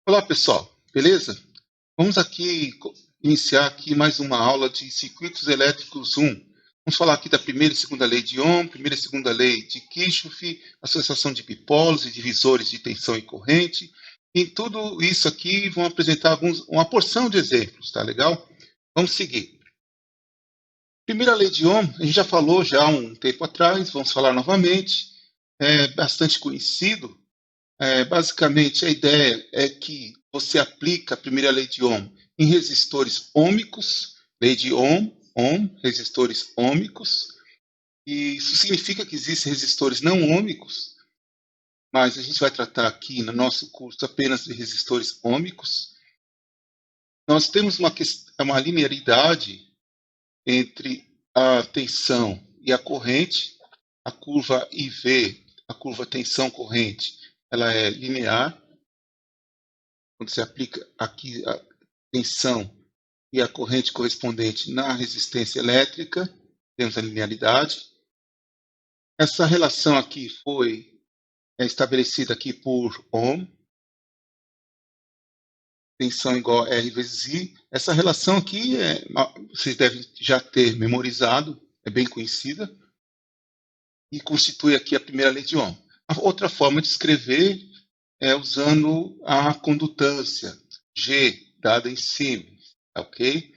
Olá, pessoal, beleza? Vamos aqui iniciar aqui mais uma aula de circuitos elétricos 1. Vamos falar aqui da primeira e segunda lei de Ohm, primeira e segunda lei de Kirchhoff, associação de bipolos e divisores de tensão e corrente. E tudo isso aqui vão apresentar uma porção de exemplos, tá legal? Vamos seguir. Primeira lei de Ohm, a gente já falou já há um tempo atrás, vamos falar novamente, é bastante conhecido. Basicamente, a ideia é que você aplica a primeira lei de Ohm em resistores ômicos, lei de Ohm, resistores ômicos, e isso significa que existem resistores não ômicos, mas a gente vai tratar aqui no nosso curso apenas de resistores ômicos. Nós temos uma linearidade entre a tensão e a corrente, a curva IV, a curva tensão-corrente, ela é linear. Quando você aplica aqui a tensão e a corrente correspondente na resistência elétrica, temos a linearidade. Essa relação aqui foi estabelecida aqui por Ohm, tensão igual a R vezes I. Essa relação aqui vocês devem já ter memorizado, é bem conhecida, e constitui aqui a primeira lei de Ohm. A outra forma de escrever é usando a condutância, G, dada em Siemens, ok?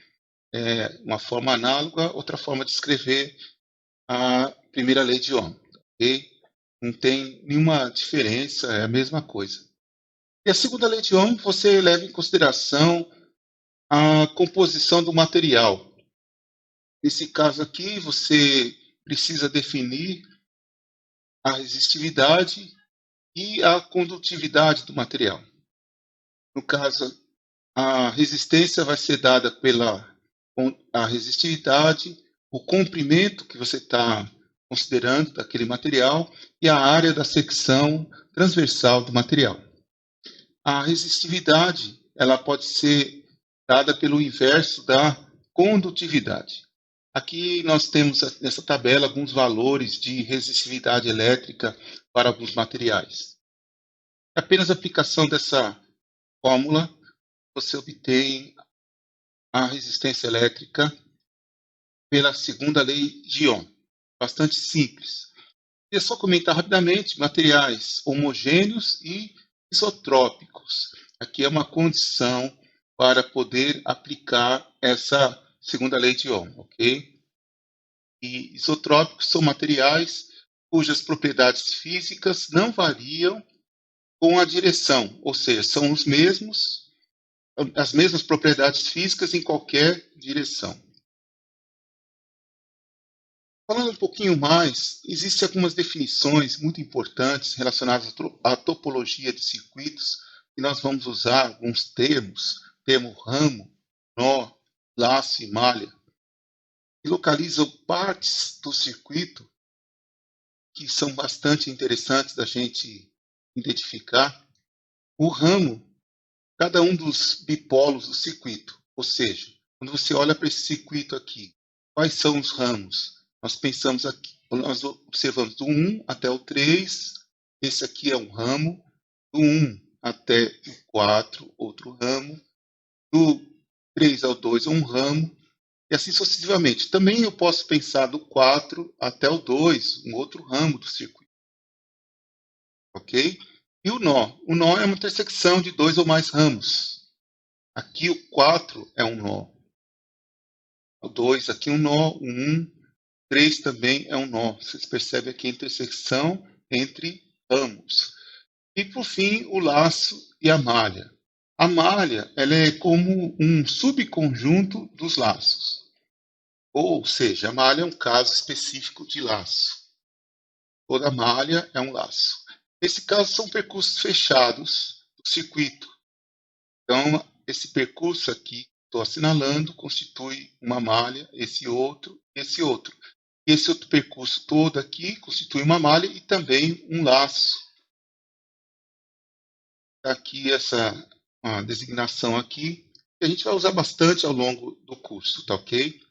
Uma forma análoga, outra forma de escrever a primeira lei de Ohm, ok? Não tem nenhuma diferença, é a mesma coisa. E a segunda lei de Ohm, você leva em consideração a composição do material. Nesse caso aqui, você precisa definir a resistividade e a condutividade do material. No caso, a resistência vai ser dada pela a resistividade, o comprimento que você está considerando daquele material e a área da secção transversal do material. A resistividade ela pode ser dada pelo inverso da condutividade. Aqui nós temos nessa tabela alguns valores de resistividade elétrica para alguns materiais. Apenas a aplicação dessa fórmula você obtém a resistência elétrica pela segunda lei de Ohm. Bastante simples. É só comentar rapidamente, materiais homogêneos e isotrópicos. Aqui é uma condição para poder aplicar essa segunda lei de Ohm, ok? E isotrópicos são materiais cujas propriedades físicas não variam com a direção, ou seja, são as mesmas propriedades físicas em qualquer direção. Falando um pouquinho mais, existem algumas definições muito importantes relacionadas à topologia de circuitos, e nós vamos usar alguns termos, termo ramo, nó, laço e malha, que localizam partes do circuito que são bastante interessantes da gente identificar. O ramo, cada um dos bipolos do circuito, ou seja, quando você olha para esse circuito aqui, quais são os ramos? Nós pensamos aqui, nós observamos do 1 até o 3, esse aqui é um ramo, do 1 até o 4, outro ramo, do 3 ao 2 um ramo, e assim sucessivamente. Também eu posso pensar do 4 até o 2, um outro ramo do circuito. Ok? E o nó? O nó é uma intersecção de dois ou mais ramos. Aqui o 4 é um nó. O 2 aqui é um nó, o 1, 3 também é um nó. Vocês percebem aqui a intersecção entre ramos. E, por fim, o laço e a malha. A malha ela é como um subconjunto dos laços. Ou seja, a malha é um caso específico de laço. Toda malha é um laço. Nesse caso, são percursos fechados do circuito. Então, esse percurso aqui, estou assinalando, constitui uma malha, esse outro. E esse outro percurso todo aqui constitui uma malha e também um laço. Aqui essa designação aqui, que a gente vai usar bastante ao longo do curso, tá ok?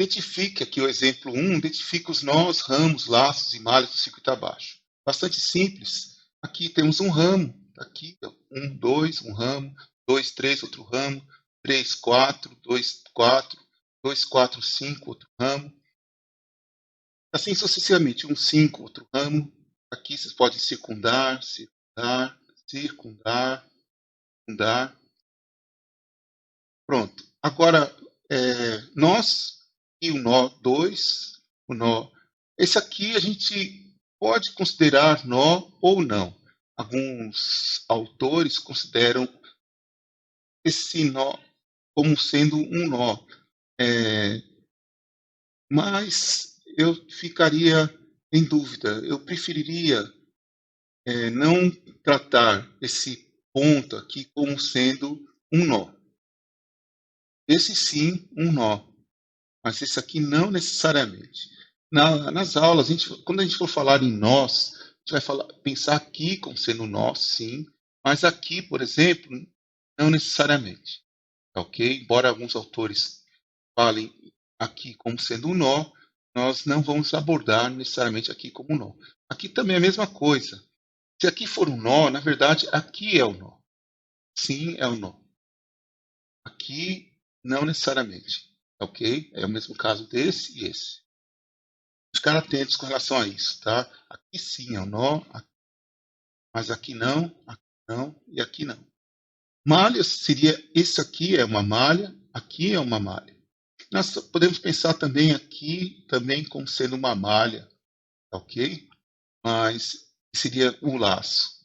Identifique aqui o exemplo 1, identifica os nós, ramos, laços e malhas do circuito abaixo. Bastante simples. Aqui temos um ramo, aqui 1, 2, um ramo, 2, 3, outro ramo, 3, 4, 2, 4, 2, 4, 5, outro ramo. Assim sucessivamente, 1, 5, outro ramo. Aqui vocês podem circundar, circundar, circundar, circundar. Pronto. Agora, nós e o nó 2, o nó. Esse aqui a gente pode considerar nó ou não. Alguns autores consideram esse nó como sendo um nó. Mas eu ficaria em dúvida. Eu preferiria não tratar esse ponto aqui como sendo um nó. Esse sim, um nó. Mas esse aqui não necessariamente. Nas aulas, quando a gente for falar em nós, a gente vai pensar aqui como sendo nós, sim, mas aqui, por exemplo, não necessariamente. Ok? Embora alguns autores falem aqui como sendo um nó, nós não vamos abordar necessariamente aqui como um nó. Aqui também é a mesma coisa. Se aqui for um nó, na verdade, aqui é o nó. Sim, é o nó. Aqui, não necessariamente. Ok? É o mesmo caso desse e esse. Ficar atentos com relação a isso, tá? Aqui sim é o nó, mas aqui não e aqui não. Malha seria, esse aqui é uma malha, aqui é uma malha. Nós podemos pensar também aqui também como sendo uma malha, ok? Mas seria um laço.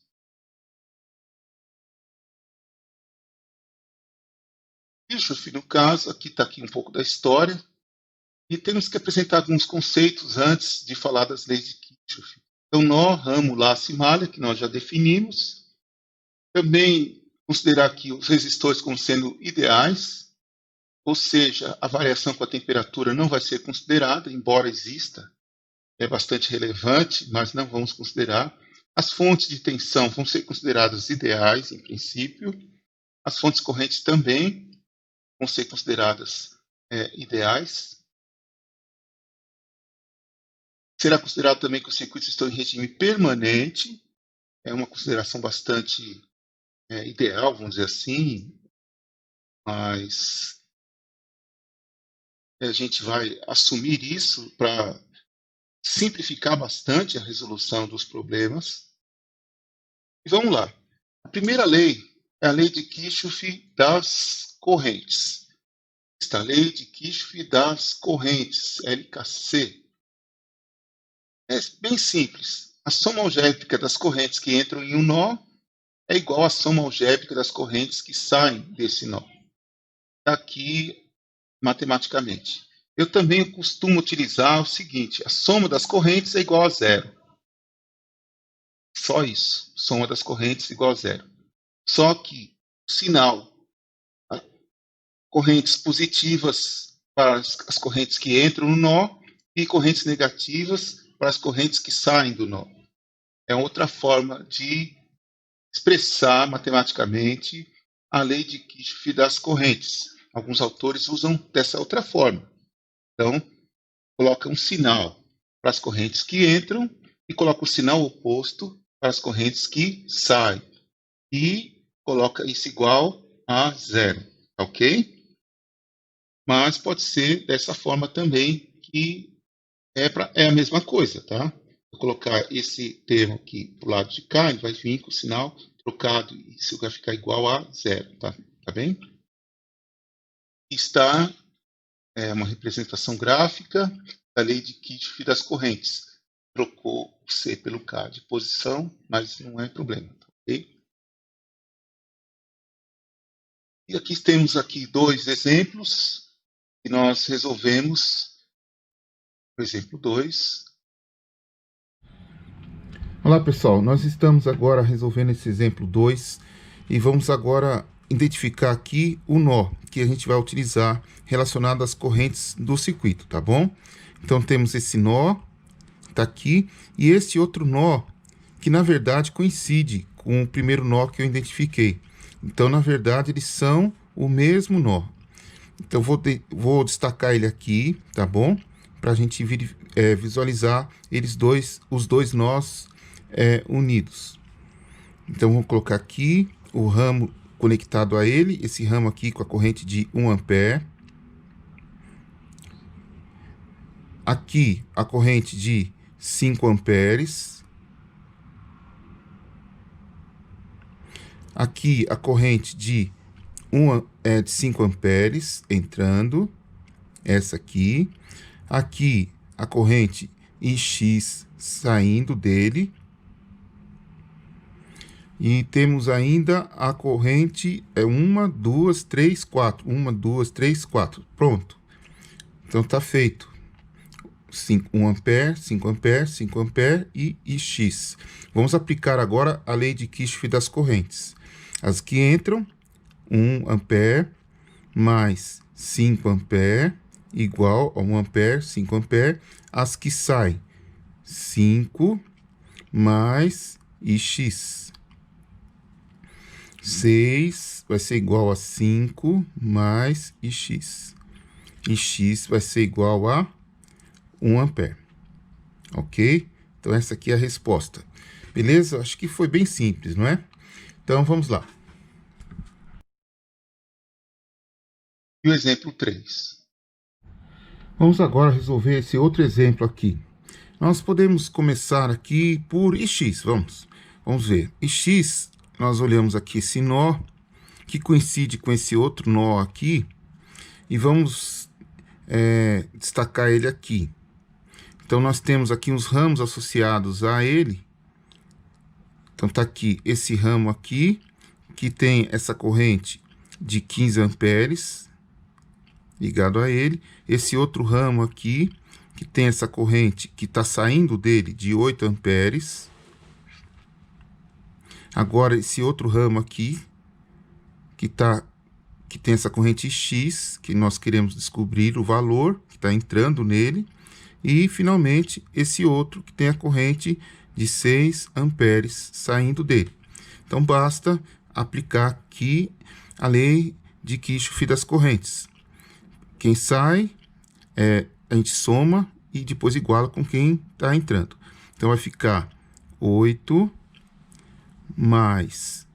Kirchhoff, no caso, aqui está aqui um pouco da história. E temos que apresentar alguns conceitos antes de falar das leis de Kirchhoff. Então, nó, ramo, laço e malha, que nós já definimos. Também considerar aqui os resistores como sendo ideais, ou seja, a variação com a temperatura não vai ser considerada, embora exista, é bastante relevante, mas não vamos considerar. As fontes de tensão vão ser consideradas ideais, em princípio. As fontes correntes também vão ser consideradas ideais. Será considerado também que os circuitos estão em regime permanente. É uma consideração bastante ideal, vamos dizer assim, mas a gente vai assumir isso para simplificar bastante a resolução dos problemas. E vamos lá. A primeira lei é a lei de Kirchhoff das correntes. Esta lei de Kirchhoff das correntes, LKC. É bem simples. A soma algébrica das correntes que entram em um nó é igual à soma algébrica das correntes que saem desse nó. Aqui, matematicamente. Eu também costumo utilizar o seguinte: a soma das correntes é igual a zero. Só isso. Soma das correntes igual a zero. Só que o sinal, correntes positivas para as correntes que entram no nó e correntes negativas para as correntes que saem do nó. É outra forma de expressar matematicamente a lei de Kirchhoff das correntes. Alguns autores usam dessa outra forma. Então, coloca um sinal para as correntes que entram e coloca o sinal oposto para as correntes que saem. E coloca isso igual a zero, ok? Mas pode ser dessa forma também, que é a mesma coisa, tá? Vou colocar esse termo aqui para o lado de cá, ele vai vir com o sinal trocado, e isso vai ficar igual a zero, tá? Tá bem? Está uma representação gráfica da lei de Kirchhoff das correntes. Trocou o C pelo K de posição, mas não é problema, ok? E aqui temos aqui dois exemplos que nós resolvemos. Por exemplo, 2. Olá pessoal, nós estamos agora resolvendo esse exemplo 2 e vamos agora identificar aqui o nó que a gente vai utilizar relacionado às correntes do circuito, tá bom? Então temos esse nó, tá aqui, e esse outro nó que na verdade coincide com o primeiro nó que eu identifiquei. Então na verdade eles são o mesmo nó. Então vou destacar ele aqui, tá bom? Para a gente visualizar os dois nós unidos. Então vamos colocar aqui o ramo conectado a ele, esse ramo aqui com a corrente de 1 ampere. Aqui a corrente de 5 amperes. Aqui a corrente de 5 amperes entrando, essa aqui. Aqui a corrente IX saindo dele. E temos ainda a corrente 1, 2, 3, 4. 1, 2, 3, 4. Pronto. Então tá feito. 1 ampere, 5 ampere, 5 ampere e IX. Vamos aplicar agora a lei de Kirchhoff das correntes. As que entram, 1 ampere mais 5 ampere igual a 1 ampere, 5 ampere. As que saem, 5 mais IX. 6 vai ser igual a 5 mais IX. IX vai ser igual a 1 ampere. Ok? Então, essa aqui é a resposta. Beleza? Acho que foi bem simples, não é? Então, vamos lá. E o exemplo 3. Vamos agora resolver esse outro exemplo aqui. Nós podemos começar aqui por IX, vamos ver. IX, nós olhamos aqui esse nó, que coincide com esse outro nó aqui, e vamos destacar ele aqui. Então, nós temos aqui uns ramos associados a ele. Então, tá aqui esse ramo aqui, que tem essa corrente de 15 amperes, ligado a ele. Esse outro ramo aqui, que tem essa corrente que está saindo dele de 8 amperes. Agora, esse outro ramo aqui, que tem essa corrente X, que nós queremos descobrir o valor que está entrando nele. E, finalmente, esse outro que tem a corrente de 6 amperes saindo dele. Então, basta aplicar aqui a lei de Kirchhoff das correntes. Quem sai, a gente soma e depois iguala com quem está entrando. Então, vai ficar 8 mais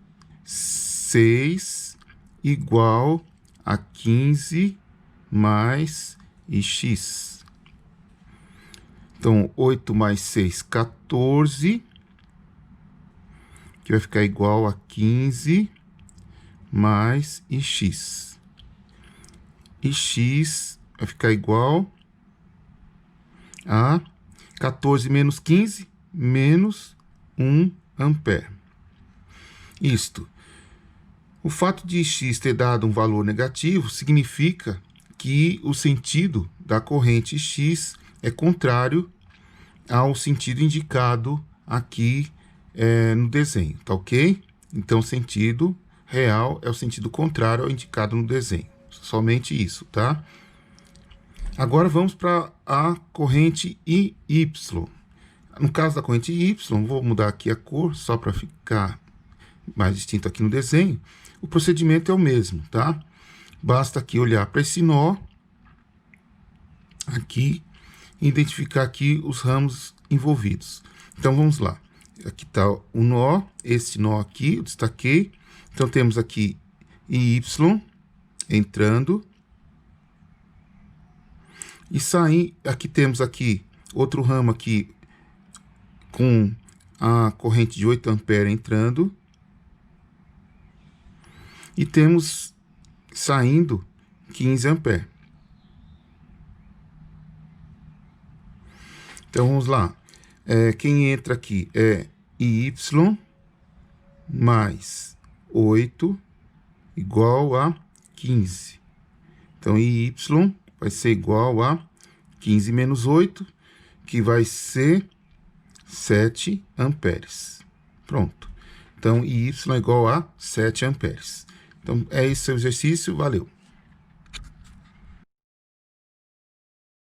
6 igual a 15 mais IX. Então, 8 mais 6, 14, que vai ficar igual a 15 mais IX. IX vai ficar igual a 14 menos 15, menos 1 ampere. Isto. O fato de X ter dado um valor negativo significa que o sentido da corrente X é contrário ao sentido indicado aqui no desenho, tá ok? Então, o sentido real é o sentido contrário ao indicado no desenho. Somente isso, tá? Agora, vamos para a corrente IY. No caso da corrente Y, vou mudar aqui a cor, só para ficar mais distinto aqui no desenho. O procedimento é o mesmo, tá? Basta aqui olhar para esse nó, aqui, identificar aqui os ramos envolvidos. Então, vamos lá. Aqui está o nó, esse nó aqui, eu destaquei. Então, temos aqui Y entrando. E sair, aqui temos aqui outro ramo aqui com a corrente de 8 amperes entrando. E temos saindo 15 amperes. Então, vamos lá. Quem entra aqui é IY mais 8 igual a 15. Então, IY vai ser igual a 15 menos 8, que vai ser 7 amperes. Pronto. Então, IY é igual a 7 amperes. Então, é esse o exercício. Valeu.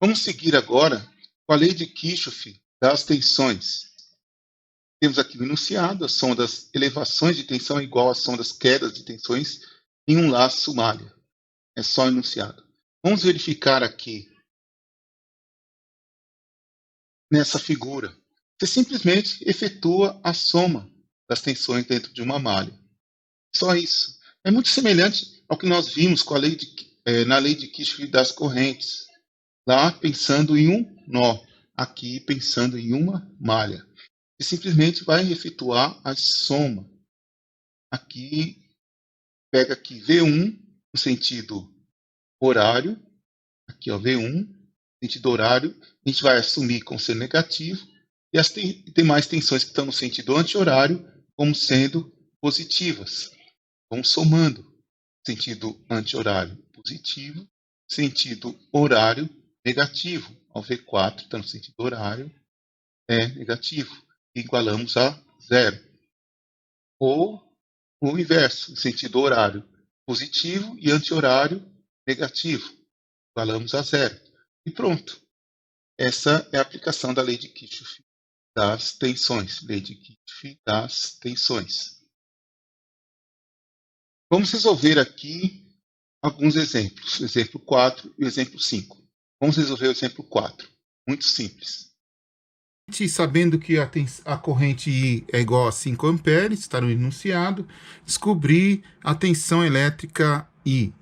Vamos seguir agora com a lei de Kirchhoff das tensões. Temos aqui o enunciado: a soma das elevações de tensão é igual à soma das quedas de tensões em um laço malha. É só o enunciado. Vamos verificar aqui nessa figura. Você simplesmente efetua a soma das tensões dentro de uma malha. Só isso. É muito semelhante ao que nós vimos com a na lei de Kirchhoff das correntes. Lá pensando em um nó, aqui pensando em uma malha. E simplesmente vai efetuar a soma. Aqui, pega aqui V1 no sentido horário, aqui ó, V1, sentido horário, a gente vai assumir como sendo negativo, e as demais tensões que estão no sentido anti-horário como sendo positivas. Vamos somando. Sentido anti-horário positivo, sentido horário negativo. Ao V4 está no sentido horário, é negativo. Igualamos a zero. Ou o inverso, sentido horário positivo e anti-horário negativo. Igualamos a zero. E pronto. Essa é a aplicação da lei de Kirchhoff das tensões. Lei de Kirchhoff das tensões. Vamos resolver aqui alguns exemplos. O exemplo 4 e o exemplo 5. Vamos resolver o exemplo 4. Muito simples. Sabendo que a corrente I é igual a 5 amperes, está no enunciado, descobrir a tensão elétrica I.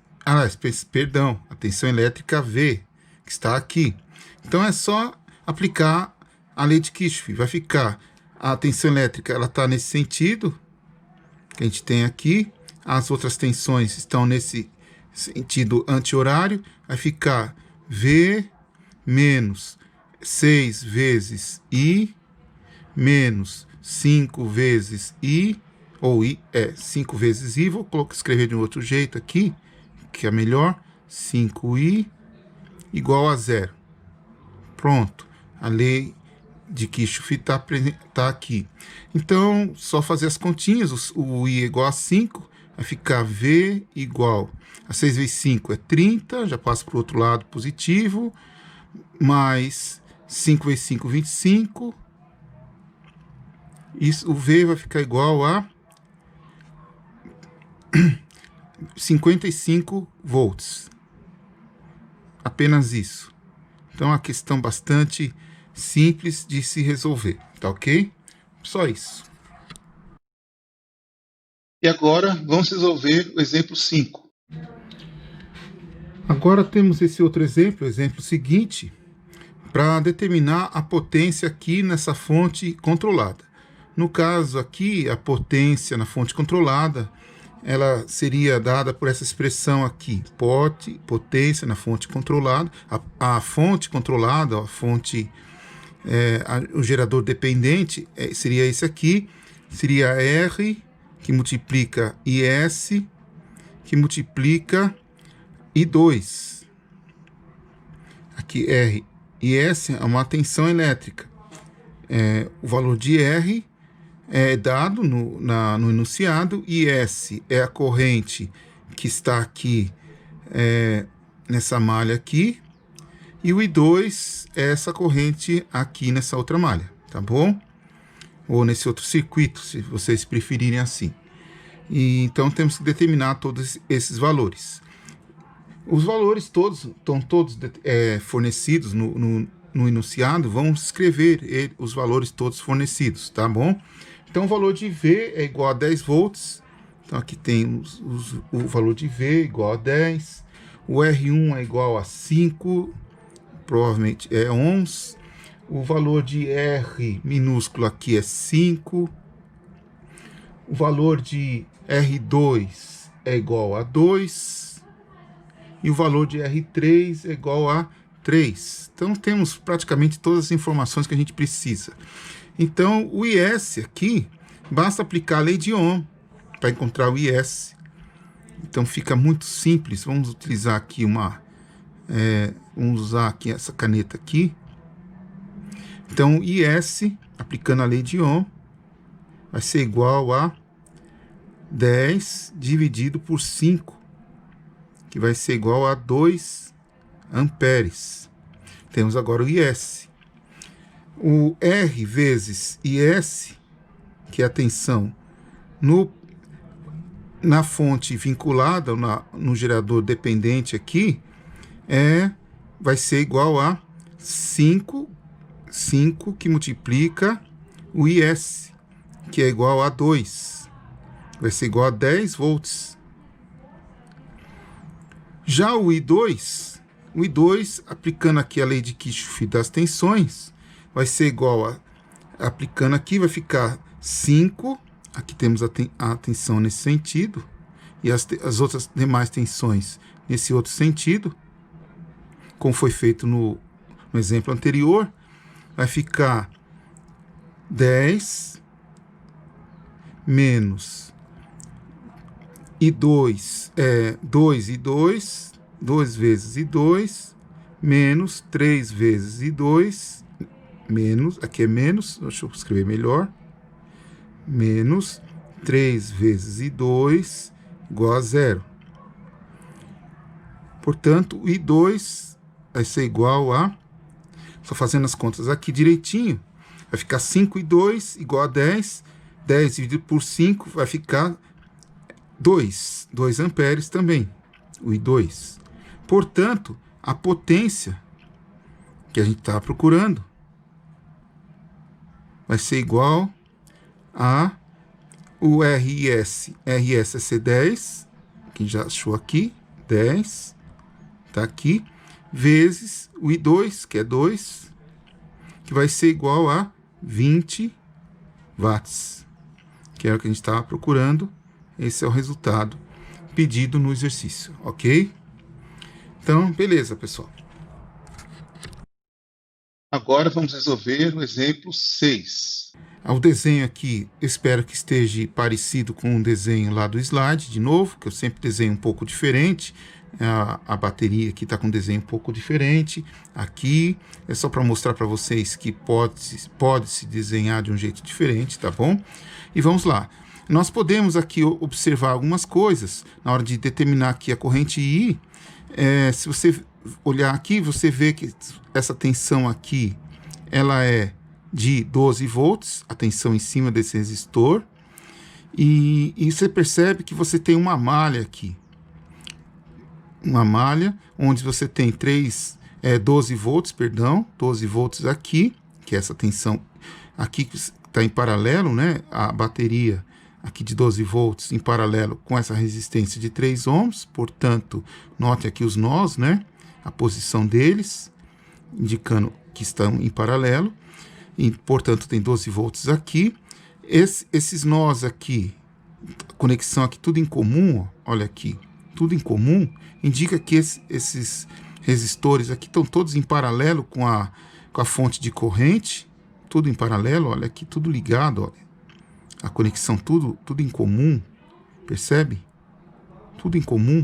Perdão, a tensão elétrica V, que está aqui. Então é só aplicar a lei de Kirchhoff. Vai ficar a tensão elétrica, ela está nesse sentido, que a gente tem aqui. As outras tensões estão nesse sentido anti-horário. Vai ficar V menos 6 vezes I menos 5 vezes I, ou I é 5 vezes I, vou escrever de um outro jeito aqui, que é melhor, 5I igual a zero. Pronto, a lei de Kirchhoff tá aqui. Então, só fazer as continhas, o I é igual a 5, vai ficar V igual a 6 vezes 5 é 30, já passa para o outro lado positivo, mais 5 vezes 5, 25. Isso, o V vai ficar igual a 55 volts. Apenas isso. Então, é uma questão bastante simples de se resolver, tá ok? Só isso. E agora, vamos resolver o exemplo 5. Agora temos esse outro exemplo, o exemplo seguinte, para determinar a potência aqui nessa fonte controlada. No caso aqui, a potência na fonte controlada, ela seria dada por essa expressão aqui, potência na fonte controlada. A fonte controlada, o gerador dependente, seria esse aqui, seria R, que multiplica IS, que multiplica I2. Aqui R e S é uma tensão elétrica. O valor de R é dado no enunciado, e S é a corrente que está aqui nessa malha aqui, e o I2 é essa corrente aqui nessa outra malha, tá bom? Ou nesse outro circuito, se vocês preferirem assim. E então temos que determinar todos esses valores. Os valores todos estão todos fornecidos no enunciado. Vamos escrever os valores todos fornecidos, tá bom? Então o valor de V é igual a 10 volts. Então aqui tem o valor de V igual a 10. O R1 é igual a 5, provavelmente é ohms. O valor de R minúsculo aqui é 5. O valor de R2 é igual a 2. E o valor de R3 é igual a 3. Então, temos praticamente todas as informações que a gente precisa. Então, o IS aqui, basta aplicar a lei de Ohm para encontrar o IS. Então, fica muito simples. Vamos utilizar aqui vamos usar aqui essa caneta aqui. Então, IS, aplicando a lei de Ohm, vai ser igual a 10 dividido por 5. Que vai ser igual a 2 amperes. Temos agora o IS. O R vezes IS, que é a tensão na fonte vinculada, no gerador dependente aqui, vai ser igual a 5 que multiplica o IS, que é igual a 2. vai ser igual a 10 volts. Já o I2, aplicando aqui a lei de Kirchhoff das tensões, vai ser igual a, aplicando aqui, vai ficar 5, aqui temos a tensão nesse sentido, e as outras demais tensões nesse outro sentido, como foi feito no exemplo anterior, vai ficar 10 menos I2, 2 I2, 2 vezes I2, menos 3 vezes I2, menos, aqui é menos, deixa eu escrever melhor, menos 3 vezes I2 igual a 0. Portanto, o I2 vai ser igual a, só fazendo as contas aqui direitinho, vai ficar 5 I2 igual a 10, 10 dividido por 5 vai ficar 2 amperes também, o I2. Portanto, a potência que a gente está procurando vai ser igual a o RS é C10, que já achou aqui, 10, tá aqui, vezes o I2, que é 2, que vai ser igual a 20 watts, que era o que a gente estava procurando. Esse é o resultado pedido no exercício, ok? Então, beleza, pessoal. Agora vamos resolver o exemplo 6. O desenho aqui, eu espero que esteja parecido com o desenho lá do slide, de novo, que eu sempre desenho um pouco diferente. A bateria aqui está com um desenho um pouco diferente. Aqui é só para mostrar para vocês que pode se desenhar de um jeito diferente, tá bom? E vamos lá. Nós podemos aqui observar algumas coisas na hora de determinar aqui a corrente I. Se você olhar aqui, você vê que essa tensão aqui, ela é de 12 volts, a tensão em cima desse resistor. E você percebe que você tem uma malha aqui. Uma malha onde você tem 12 volts, perdão, 12 volts aqui, que é essa tensão aqui que está em paralelo, né? A bateria aqui de 12 volts em paralelo com essa resistência de 3 ohms, portanto, note aqui os nós, né? A posição deles, indicando que estão em paralelo, e, portanto, tem 12 volts aqui. Esses nós aqui, conexão aqui, tudo em comum, ó, olha aqui, tudo em comum, indica que esses resistores aqui estão todos em paralelo com a fonte de corrente, tudo em paralelo, olha aqui, tudo ligado, olha. A conexão, tudo em comum, percebe? Tudo em comum.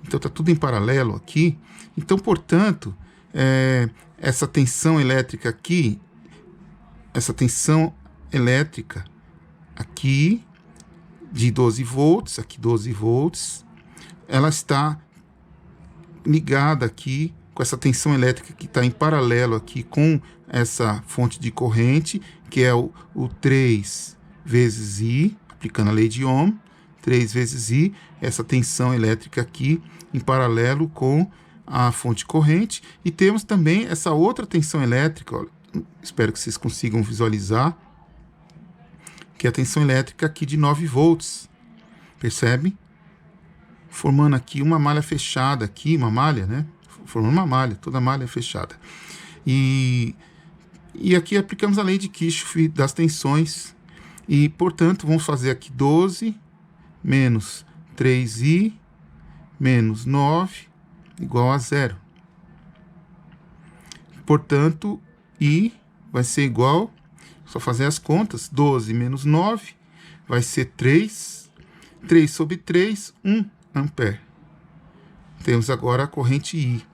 Então, está tudo em paralelo aqui. Então, portanto, essa tensão elétrica aqui, essa tensão elétrica aqui, de 12 volts, aqui 12 volts, ela está ligada aqui com essa tensão elétrica que está em paralelo aqui com essa fonte de corrente, que é o 3 vezes I, aplicando a lei de Ohm, 3 vezes I, essa tensão elétrica aqui em paralelo com a fonte corrente. E temos também essa outra tensão elétrica, olha, espero que vocês consigam visualizar, que é a tensão elétrica aqui de 9 volts, percebe? Formando aqui uma malha fechada aqui, uma malha, né? Formando uma malha, toda malha é fechada. E aqui aplicamos a lei de Kirchhoff das tensões. E, portanto, vamos fazer aqui 12 menos 3i menos 9 igual a 0. Portanto, I vai ser igual, só fazer as contas, 12 menos 9 vai ser 3. 3 sobre 3, 1 ampere. Temos agora a corrente I,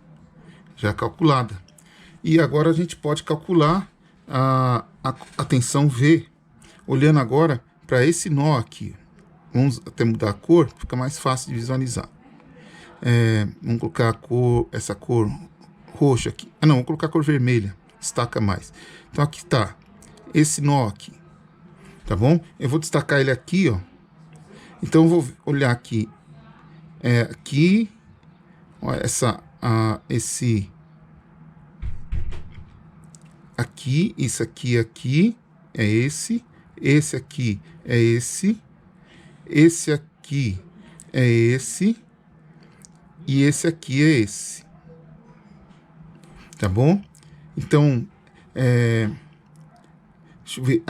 já calculada. E agora a gente pode calcular a tensão V. Olhando agora para esse nó aqui, vamos até mudar a cor, fica mais fácil de visualizar. Vamos colocar essa cor roxa aqui. Não, vamos colocar a cor vermelha, destaca mais. Então aqui está esse nó aqui, tá bom? Eu vou destacar ele aqui, ó. Então eu vou olhar aqui, aqui, ó, esse aqui, isso aqui é esse aqui é esse, esse aqui é esse, e esse aqui é esse. Tá bom? Então, deixa eu ver,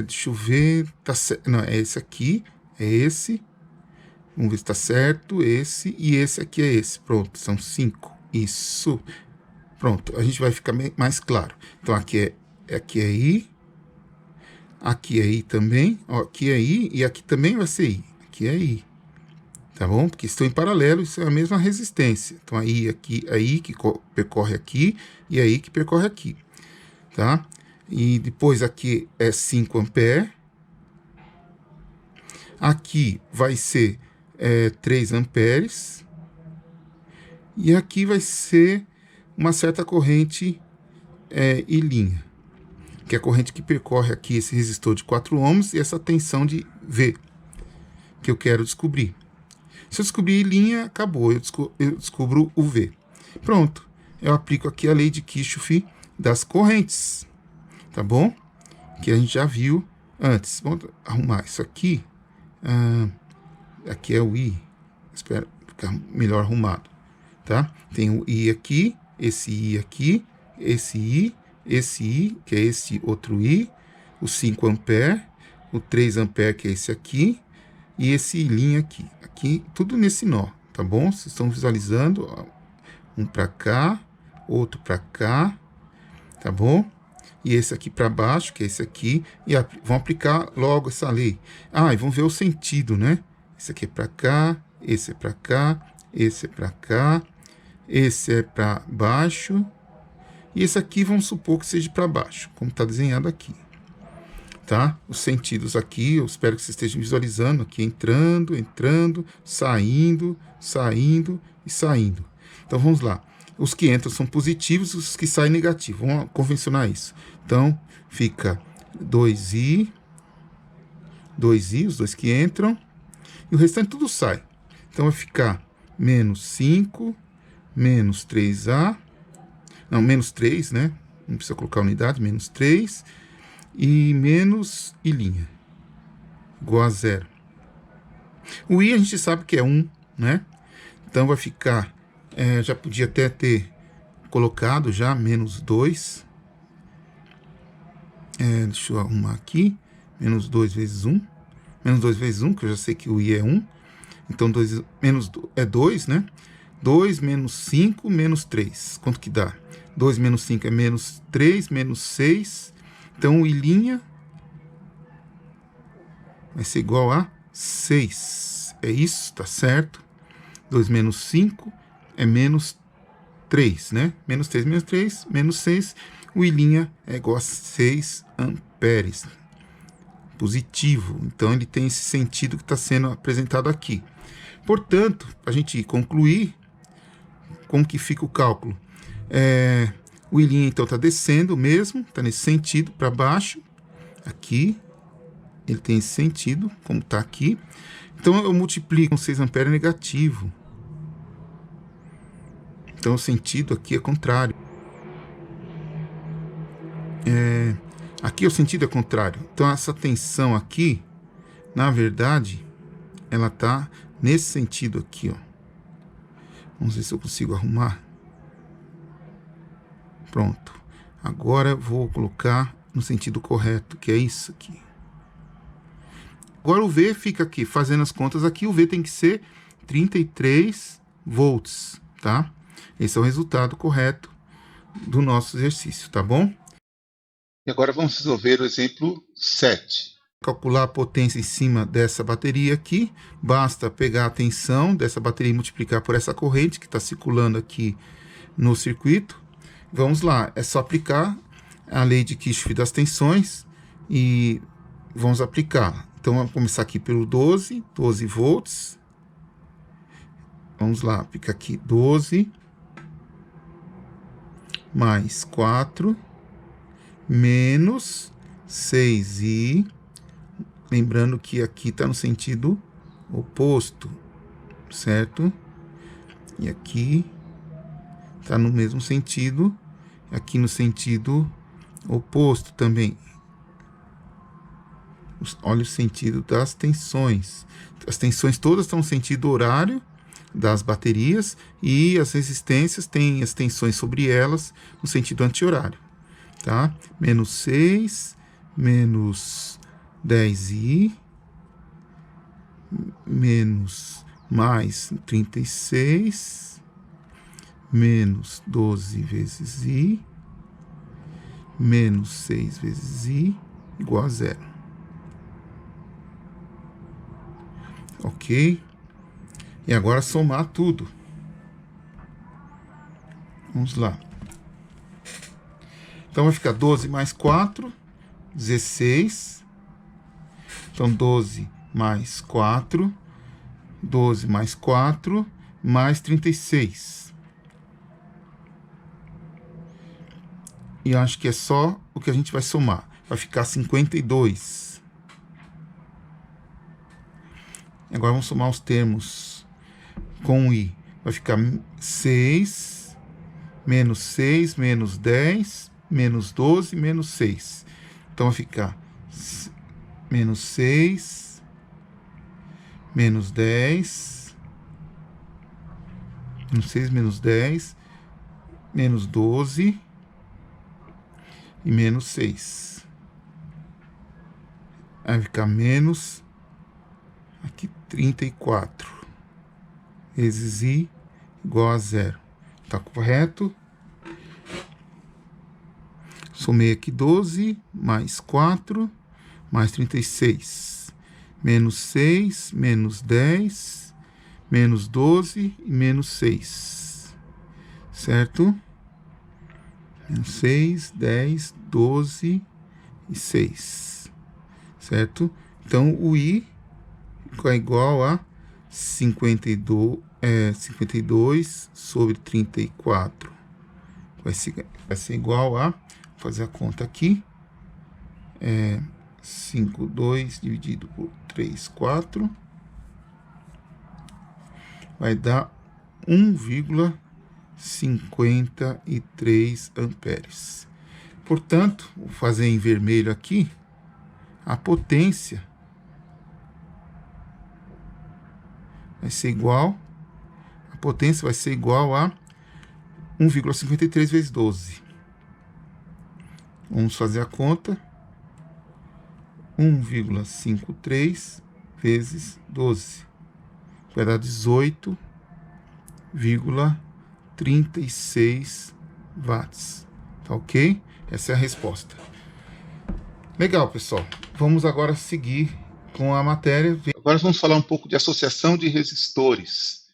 deixa eu ver, tá certo, não, é esse aqui, é esse, vamos ver se tá certo, esse, e esse aqui é esse, pronto, são 5, isso, pronto, a gente vai ficar mais claro. Então, aqui é I, aqui é I também, ó, aqui é I, e aqui também vai ser I, aqui é I, tá bom? Porque estão em paralelo, isso é a mesma resistência. Então, aí aqui, aí que percorre aqui, e aí que percorre aqui, tá? E depois aqui é 5 amperes. Aqui vai ser 3 amperes. E aqui vai ser uma certa corrente I', que é a corrente que percorre aqui esse resistor de 4 ohms e essa tensão de V, que eu quero descobrir. Se eu descobrir I', acabou, eu descubro o V. Pronto, eu aplico aqui a lei de Kirchhoff das correntes, tá bom? Que a gente já viu antes. Vamos arrumar isso aqui. Aqui é o I, espero ficar melhor arrumado, tá? Tem o I aqui, esse I aqui, esse I, que é esse outro I, o 5 amperes, o 3 amperes, que é esse aqui, e esse I' aqui. Aqui, tudo nesse nó, tá bom? Vocês estão visualizando, ó, um para cá, outro para cá, tá bom? E esse aqui para baixo, que é esse aqui, e vão aplicar logo essa lei. E vão ver o sentido, né? Esse aqui é para cá, esse é para cá, esse é para cá, esse é para baixo, e esse aqui vamos supor que seja para baixo, como está desenhado aqui. Tá? Os sentidos aqui, eu espero que vocês estejam visualizando aqui, entrando, entrando, saindo, saindo e saindo. Então, vamos lá. Os que entram são positivos, os que saem negativos. Vamos convencionar isso. Então, fica 2i, os dois que entram, e o restante tudo sai. Então, vai ficar menos 5, menos 3a, não, menos 3, né? Não precisa colocar unidade, menos 3, e menos I', igual a 0. O I a gente sabe que é 1, né? Então vai ficar, já podia até ter colocado já, menos 2. Deixa eu arrumar aqui, menos 2 vezes 1. Menos 2 vezes 1, que eu já sei que o I é 1. Então, menos é 2, né? 2 menos 5 menos 3. Quanto que dá? 2 menos 5 é menos 3, menos 6. Então, o I' vai ser igual a 6. É isso, tá certo? 2 menos 5 é menos 3, né? Menos 3, menos 3, menos 6. O I' é igual a 6 amperes. Positivo. Então, ele tem esse sentido que está sendo apresentado aqui. Portanto, para a gente concluir, como que fica o cálculo? O I', então, está descendo mesmo, está nesse sentido, para baixo. Aqui, ele tem esse sentido, como está aqui. Então, eu multiplico com 6 amperes negativo. Então, o sentido aqui é contrário. Aqui o sentido é contrário. Então, essa tensão aqui, na verdade, ela está nesse sentido aqui, ó. Vamos ver se eu consigo arrumar. Pronto. Agora eu vou colocar no sentido correto, que é isso aqui. Agora o V fica aqui, fazendo as contas aqui, o V tem que ser 33 volts, tá? Esse é o resultado correto do nosso exercício, tá bom? E agora vamos resolver o exemplo 7. Calcular a potência em cima dessa bateria aqui, basta pegar a tensão dessa bateria e multiplicar por essa corrente que está circulando aqui no circuito. Vamos lá, é só aplicar a lei de Kirchhoff das tensões e vamos aplicar. Então, vamos começar aqui pelo 12 volts. Vamos lá, fica aqui 12 mais 4 menos 6i. Lembrando que aqui está no sentido oposto, certo? E aqui está no mesmo sentido, aqui no sentido oposto também. Olha o sentido das tensões. As tensões todas estão no sentido horário das baterias e as resistências têm as tensões sobre elas no sentido anti-horário. Tá? Menos 6, menos 10i, menos mais 36, menos 12 vezes i, menos 6 vezes i, igual a zero. Ok? E agora somar tudo. Vamos lá. Então vai ficar 12 mais 4, 16. Então 12 mais 4, 12 mais 4, mais 36. E eu acho que é só o que a gente vai somar. Vai ficar 52. Agora vamos somar os termos com i. Vai ficar 6, menos 6, menos 10, menos 12, menos 6. Então vai ficar menos 6, menos 10, menos 6, menos 10, menos 12 e menos 6. Aí vai ficar menos aqui 34 vezes i igual a zero. Tá correto? Somei aqui 12 mais 4 mais 36. Menos 6, menos 10, menos 12 e menos 6. Certo? Menos 6, 10, 12 e 6. Certo? Então, o i é igual a 52 sobre 34. Vai ser igual a, vou fazer a conta aqui, 52 dividido por 3, 4. Vai dar 1,53 amperes. Portanto, vou fazer em vermelho aqui, a potência vai ser igual, a potência vai ser igual a 1,53 vezes 12. Vamos fazer a conta. 1,53 vezes 12. Vai dar 18,36 watts. Tá ok? Essa é a resposta. Legal, pessoal. Vamos agora seguir com a matéria. Agora vamos falar um pouco de associação de resistores.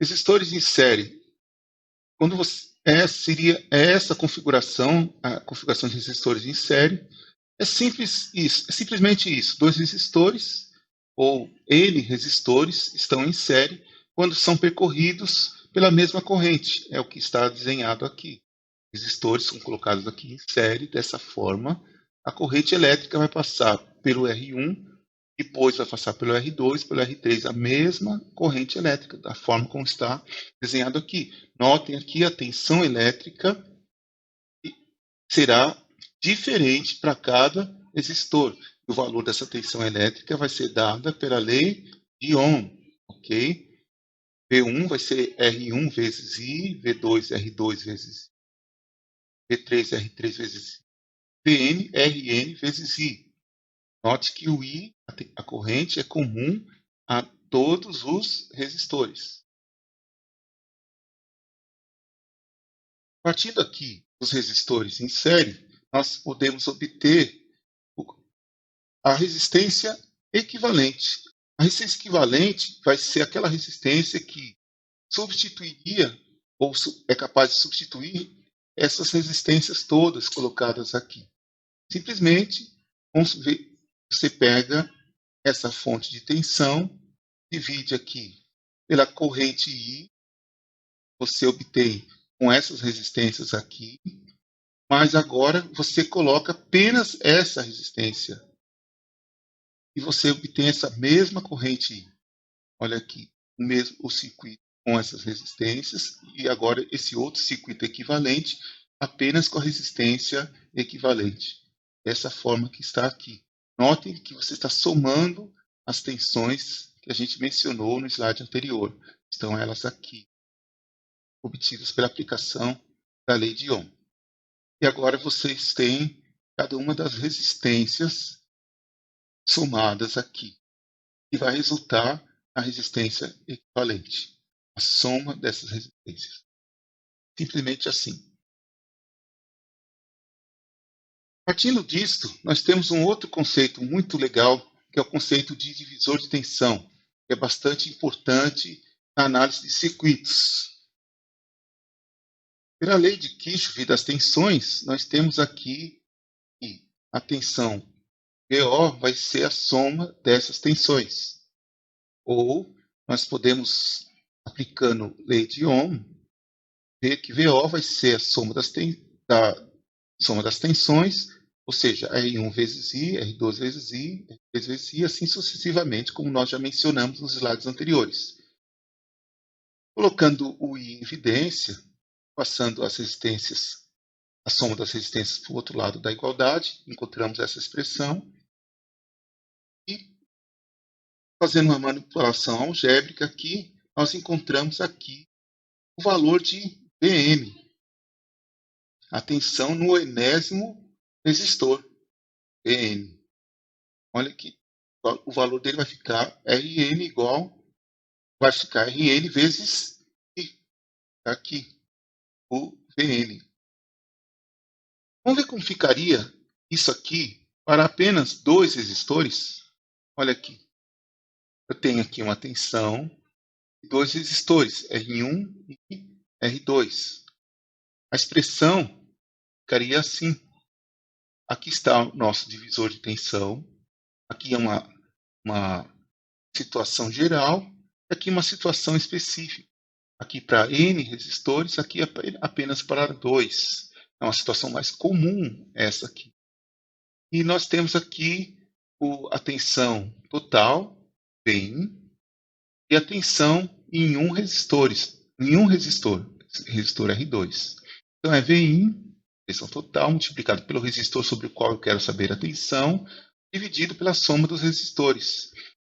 Resistores em série. Quando você seria essa configuração, a configuração de resistores em série. É simples isso, é simplesmente isso. Dois resistores ou N resistores estão em série quando são percorridos pela mesma corrente. É o que está desenhado aqui. Resistores são colocados aqui em série, dessa forma. A corrente elétrica vai passar pelo R1, depois vai passar pelo R2, pelo R3, a mesma corrente elétrica, da forma como está desenhado aqui. Notem aqui a tensão elétrica será diferente para cada resistor. O valor dessa tensão elétrica vai ser dada pela lei de Ohm, ok? V1 vai ser R1 vezes I, V2 R2 vezes I, V3 R3 vezes I, Vn Rn vezes I. Note que o I, a corrente, é comum a todos os resistores. Partindo aqui dos resistores em série, nós podemos obter a resistência equivalente. A resistência equivalente vai ser aquela resistência que substituiria ou é capaz de substituir essas resistências todas colocadas aqui. Simplesmente, vamos ver, você pega essa fonte de tensão, divide aqui pela corrente I, você obtém com essas resistências aqui, mas agora você coloca apenas essa resistência e você obtém essa mesma corrente I. Olha aqui, o circuito com essas resistências e agora esse outro circuito equivalente apenas com a resistência equivalente. Dessa forma que está aqui. Notem que você está somando as tensões que a gente mencionou no slide anterior. Estão elas aqui, obtidas pela aplicação da lei de Ohm. E agora vocês têm cada uma das resistências somadas aqui, e vai resultar a resistência equivalente, a soma dessas resistências. Simplesmente assim. Partindo disto, nós temos um outro conceito muito legal, que é o conceito de divisor de tensão, que é bastante importante na análise de circuitos. Pela lei de Kirchhoff das tensões, nós temos aqui que a tensão VO vai ser a soma dessas tensões. Ou nós podemos, aplicando lei de Ohm, ver que VO vai ser a soma soma das tensões, ou seja, R1 vezes I, R2 vezes I, R3 vezes I, assim sucessivamente, como nós já mencionamos nos slides anteriores. Colocando o I em evidência, passando as resistências, a soma das resistências para o outro lado da igualdade, encontramos essa expressão. E, fazendo uma manipulação algébrica aqui, nós encontramos aqui o valor de Vm, a tensão no enésimo resistor, Vm. Olha que o valor dele vai ficar Rn vai ficar Rn vezes I, aqui, o Vn. Vamos ver como ficaria isso aqui para apenas dois resistores? Olha aqui. Eu tenho aqui uma tensão de dois resistores, R1 e R2. A expressão ficaria assim. Aqui está o nosso divisor de tensão. Aqui é uma situação geral. E aqui uma situação específica. Aqui para N resistores, aqui é apenas para 2. É uma situação mais comum essa aqui. E nós temos aqui a tensão total, Vin, e a tensão em um resistor, resistor R2. Então é Vin, tensão total, multiplicado pelo resistor sobre o qual eu quero saber a tensão, dividido pela soma dos resistores.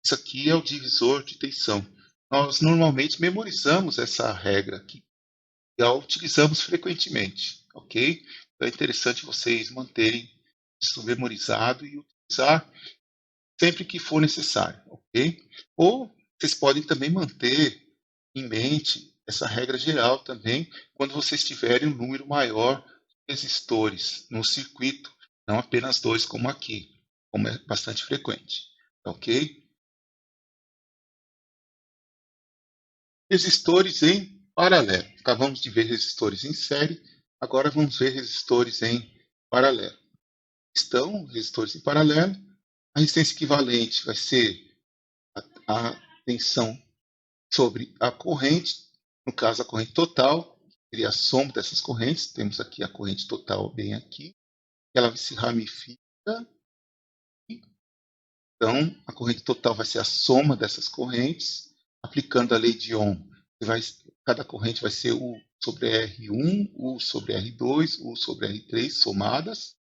Isso aqui é o divisor de tensão. Nós normalmente memorizamos essa regra aqui e a utilizamos frequentemente, ok? Então é interessante vocês manterem isso memorizado e utilizar sempre que for necessário, ok? Ou vocês podem também manter em mente essa regra geral também quando vocês tiverem um número maior de resistores no circuito, não apenas dois como aqui, como é bastante frequente, ok? Resistores em paralelo. Acabamos de ver resistores em série, agora vamos ver resistores em paralelo. Estão resistores em paralelo. A resistência equivalente vai ser a tensão sobre a corrente, no caso a corrente total, seria a soma dessas correntes. Temos aqui a corrente total bem aqui, ela se ramifica. Então, a corrente total vai ser a soma dessas correntes. Aplicando a lei de Ohm, cada corrente vai ser U sobre R1, U sobre R2, U sobre R3 somadas.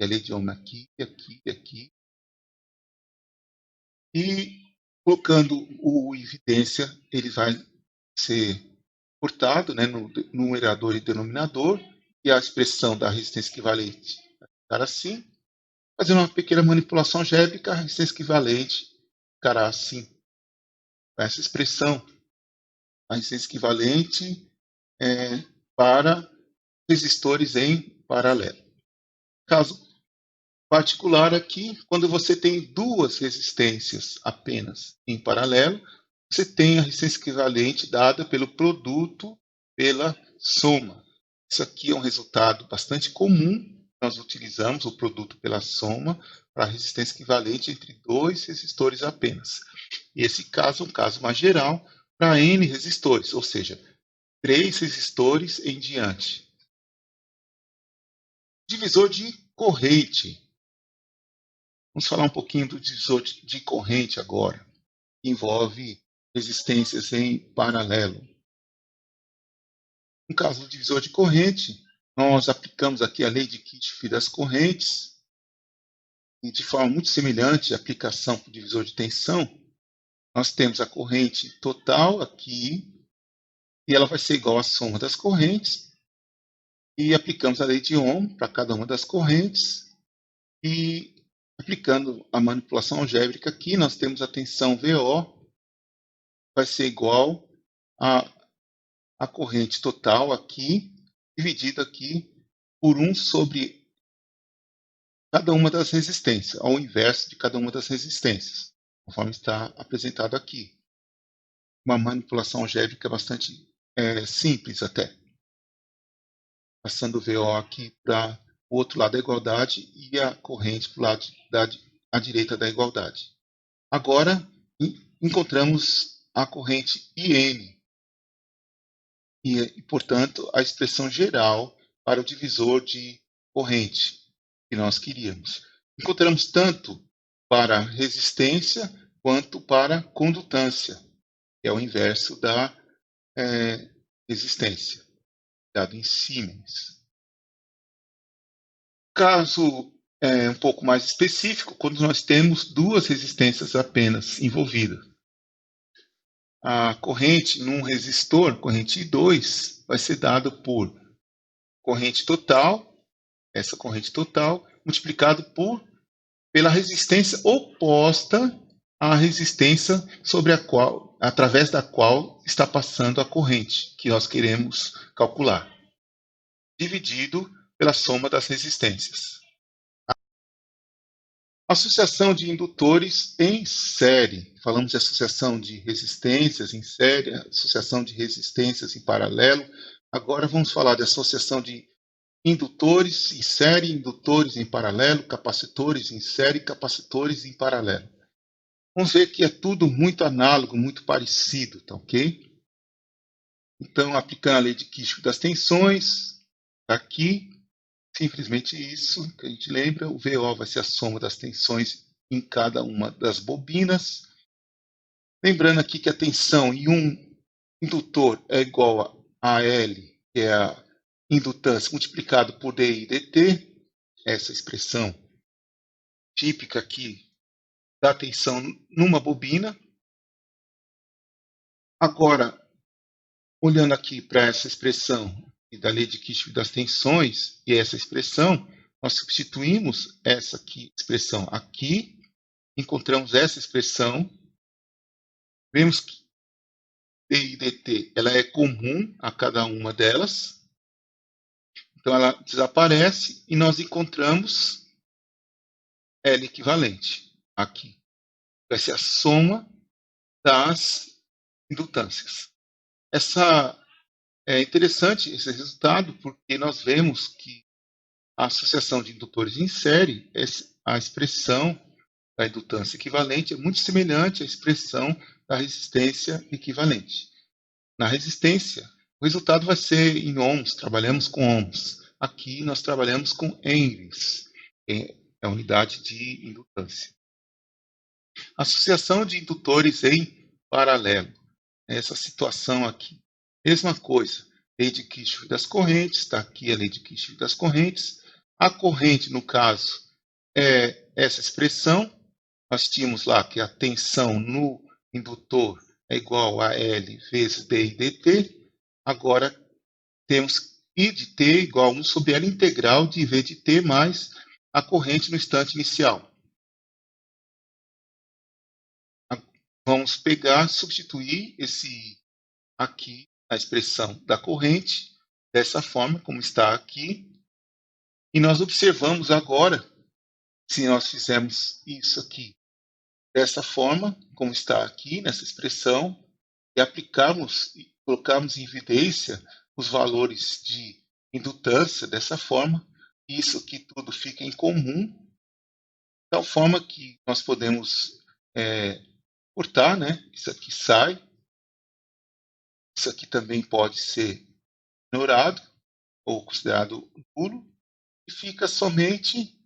E a lei de Ohm aqui, aqui e aqui. E colocando o em evidência, ele vai ser cortado, né, no numerador e denominador, e a expressão da resistência equivalente vai ficar assim. Fazendo uma pequena manipulação algébrica, a resistência equivalente ficará assim. Essa expressão, a resistência equivalente para resistores em paralelo. Caso particular aqui, quando você tem duas resistências apenas em paralelo, você tem a resistência equivalente dada pelo produto pela soma. Isso aqui é um resultado bastante comum. Nós utilizamos o produto pela soma para a resistência equivalente entre dois resistores apenas. E esse caso é um caso mais geral para N resistores, ou seja, 3 resistores em diante. Divisor de corrente. Vamos falar um pouquinho do divisor de corrente agora, que envolve resistências em paralelo. No caso do divisor de corrente, nós aplicamos aqui a lei de Kirchhoff das correntes e de forma muito semelhante à aplicação para o divisor de tensão, nós temos a corrente total aqui, e ela vai ser igual à soma das correntes, e aplicamos a lei de Ohm para cada uma das correntes, e aplicando a manipulação algébrica aqui, nós temos a tensão VO, vai ser igual a corrente total aqui, dividida aqui por 1 sobre cada uma das resistências, ao inverso de cada uma das resistências, conforme está apresentado aqui. Uma manipulação algébrica bastante simples até. Passando o VO aqui para o outro lado da igualdade e a corrente para o lado à direita da igualdade. Agora, encontramos a corrente IN, e, portanto, a expressão geral para o divisor de corrente que nós queríamos. Encontramos tanto para resistência quanto para condutância, que é o inverso da resistência, dado em Siemens. Caso um pouco mais específico, quando nós temos duas resistências apenas envolvidas. A corrente num resistor, corrente I2, vai ser dada por corrente total, essa corrente total, multiplicado pela resistência oposta à resistência através da qual está passando a corrente que nós queremos calcular, dividido pela soma das resistências. Associação de indutores em série. Falamos de associação de resistências em série, associação de resistências em paralelo. Agora vamos falar de associação de indutores em série, indutores em paralelo, capacitores em série, capacitores em paralelo. Vamos ver que é tudo muito análogo, muito parecido, tá ok? Então, aplicando a lei de Kirchhoff das tensões, aqui, simplesmente isso que a gente lembra, o VO vai ser a soma das tensões em cada uma das bobinas. Lembrando aqui que a tensão em um indutor é igual a L, que é a indutância, multiplicado por DI dt, essa expressão típica aqui da tensão numa bobina. Agora, olhando aqui para essa expressão da lei de Kirchhoff das tensões e essa expressão, nós substituímos essa aqui, expressão aqui, encontramos essa expressão, vemos que DI dt ela é comum a cada uma delas, então ela desaparece e nós encontramos L equivalente aqui. Vai ser a soma das indutâncias. É interessante esse resultado porque nós vemos que a associação de indutores em série, a expressão da indutância equivalente é muito semelhante à expressão da resistência equivalente. Na resistência, o resultado vai ser em ohms, trabalhamos com ohms. Aqui nós trabalhamos com henries, que é a unidade de indutância. Associação de indutores em paralelo. Essa situação aqui. Mesma coisa. Lei de Kirchhoff das correntes. Está aqui a lei de Kirchhoff das correntes. A corrente, no caso, é essa expressão. Nós tínhamos lá que a tensão no indutor é igual a L vezes DI dt. Agora, temos I de t igual a 1 sobre L integral de V de t mais a corrente no instante inicial. Vamos pegar, substituir esse aqui, a expressão da corrente, dessa forma, como está aqui. E nós observamos agora, se nós fizermos isso aqui dessa forma, como está aqui nessa expressão, e aplicarmos e colocarmos em evidência os valores de indutância dessa forma, isso aqui tudo fica em comum, de tal forma que nós podemos cortar, né? Isso aqui sai. Isso aqui também pode ser ignorado ou considerado nulo. E fica somente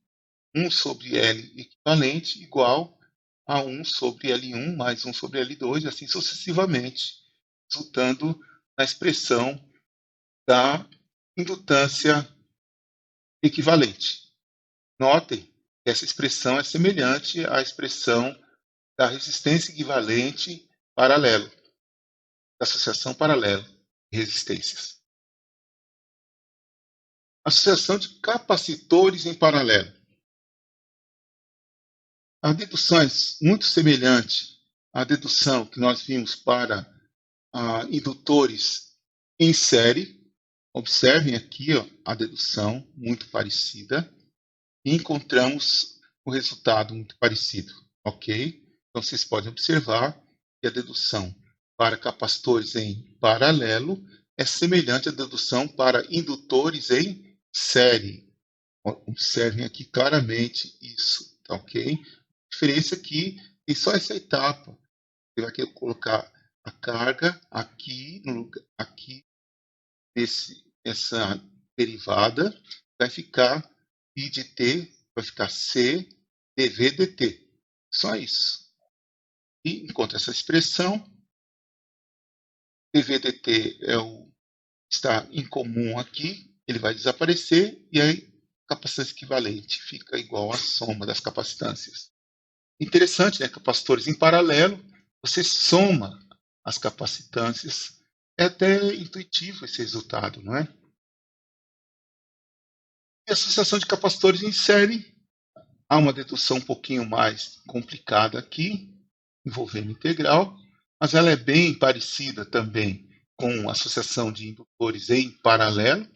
1 sobre L equivalente igual a 1 sobre L1 mais 1 sobre L2, e assim sucessivamente, resultando na expressão da indutância equivalente. Notem Essa expressão é semelhante à expressão da resistência equivalente paralelo, da associação paralela de resistências. Associação de capacitores em paralelo. A dedução é muito semelhante à dedução que nós vimos para indutores em série. Observem aqui a dedução muito parecida e encontramos o resultado muito parecido, ok? Então vocês podem observar que a dedução para capacitores em paralelo é semelhante à dedução para indutores em série. Observem aqui claramente isso, tá ok? A diferença aqui tem só essa etapa. Você vai querer colocar a carga aqui, no lugar, aqui essa derivada, vai ficar I de t, vai ficar C dV dt. Só isso. E enquanto essa expressão, dV dt está em comum aqui, ele vai desaparecer e aí a capacitância equivalente fica igual à soma das capacitâncias. Interessante, né? Capacitores em paralelo, você soma as capacitâncias. É até intuitivo esse resultado, não é? E a associação de capacitores em série, há uma dedução um pouquinho mais complicada aqui, envolvendo integral, mas ela é bem parecida também com a associação de indutores em paralelo,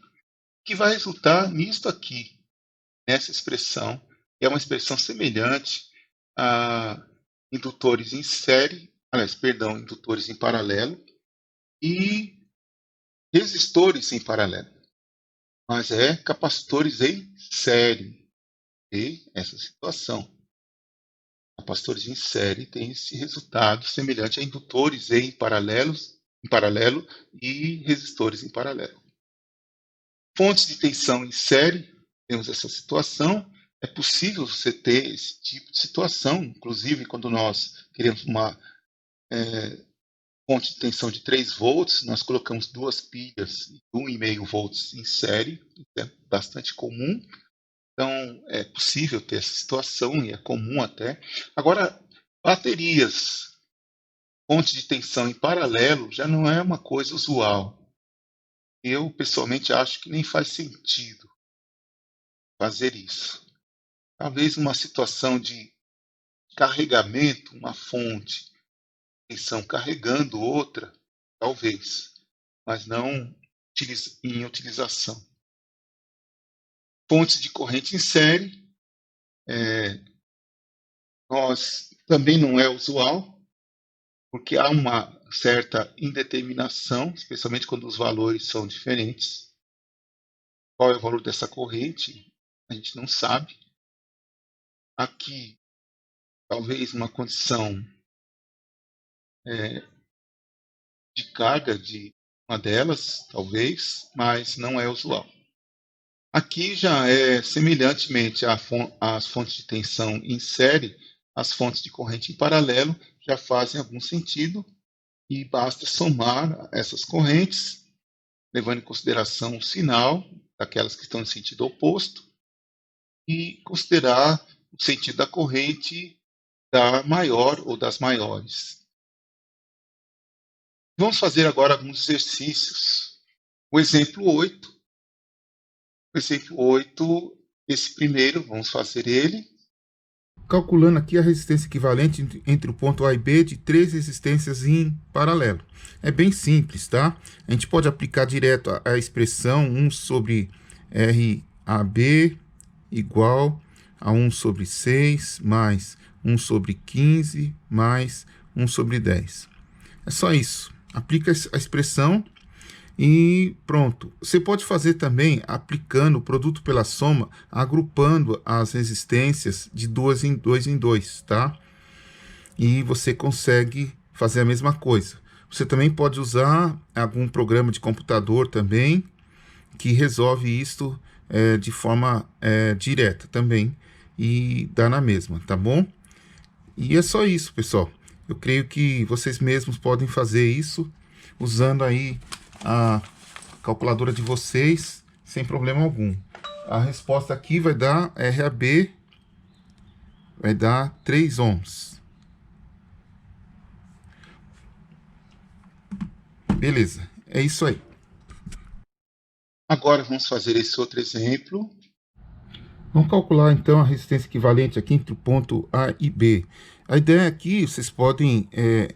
que vai resultar nisto aqui, nessa expressão, que é uma expressão semelhante a indutores em série, indutores em paralelo e resistores em paralelo, mas é capacitores em série. E essa situação, capacitores em série tem esse resultado semelhante a indutores em paralelo e resistores em paralelo. Fontes de tensão em série, temos essa situação. É possível você ter esse tipo de situação, inclusive quando nós queremos uma fonte de tensão de 3 volts, nós colocamos duas pilhas de 1,5 volts em série, é bastante comum. Então, é possível ter essa situação e é comum até. Agora, baterias, fonte de tensão em paralelo, já não é uma coisa usual. Eu, pessoalmente, acho que nem faz sentido fazer isso. Talvez uma situação de carregamento, uma fonte de tensão carregando outra, talvez, mas não em utilização. Fontes de corrente em série, nós também não é usual, porque há uma certa indeterminação, especialmente quando os valores são diferentes. Qual é o valor dessa corrente? A gente não sabe. Aqui, talvez uma condição de carga de uma delas, talvez, mas não é usual. Aqui já é semelhantemente às fontes de tensão em série, as fontes de corrente em paralelo já fazem algum sentido e basta somar essas correntes, levando em consideração o sinal daquelas que estão em sentido oposto e considerar o sentido da corrente da maior ou das maiores. Vamos fazer agora alguns exercícios. O exemplo 8. O exemplo 8, esse primeiro, vamos fazer ele. Calculando aqui a resistência equivalente entre o ponto A e B de 3 resistências em paralelo. É bem simples, tá? A gente pode aplicar direto a expressão 1 sobre RAB igual a 1 sobre 6 mais 1 sobre 15 mais 1 sobre 10. É só isso. Aplica a expressão e pronto. Você pode fazer também aplicando o produto pela soma, agrupando as resistências de 2 em 2, tá? E você consegue fazer a mesma coisa. Você também pode usar algum programa de computador também, que resolve isto de forma direta também, e dá na mesma, tá bom? E é só isso, pessoal. Eu creio que vocês mesmos podem fazer isso, usando aí a calculadora de vocês sem problema algum. A resposta aqui vai dar RAB vai dar 3 ohms. Beleza, é isso aí. Agora vamos fazer esse outro exemplo. Vamos calcular então a resistência equivalente aqui entre o ponto A e B. A ideia aqui, vocês podem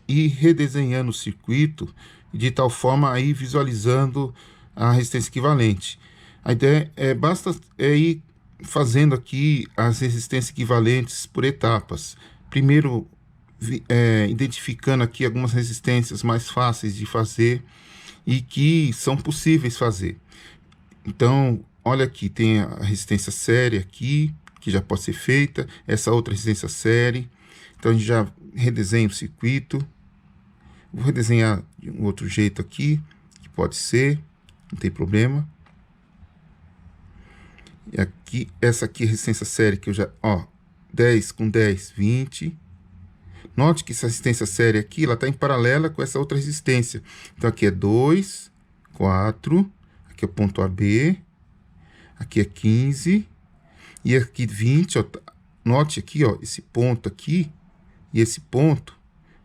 ir redesenhando o circuito de tal forma a ir visualizando a resistência equivalente. A ideia basta ir fazendo aqui as resistências equivalentes por etapas. Primeiro, identificando aqui algumas resistências mais fáceis de fazer e que são possíveis fazer. Então, olha aqui, tem a resistência série aqui, que já pode ser feita, essa outra resistência série. Então, a gente já redesenha o circuito. Vou redesenhar de um outro jeito aqui, que pode ser, não tem problema. E aqui, essa aqui é a resistência série, que eu já, 10 com 10, 20. Note que essa resistência série aqui, ela está em paralela com essa outra resistência. Então, aqui é 2, 4... Aqui é o ponto AB, aqui é 15, e aqui 20, ó, note aqui, ó, esse ponto aqui, e esse ponto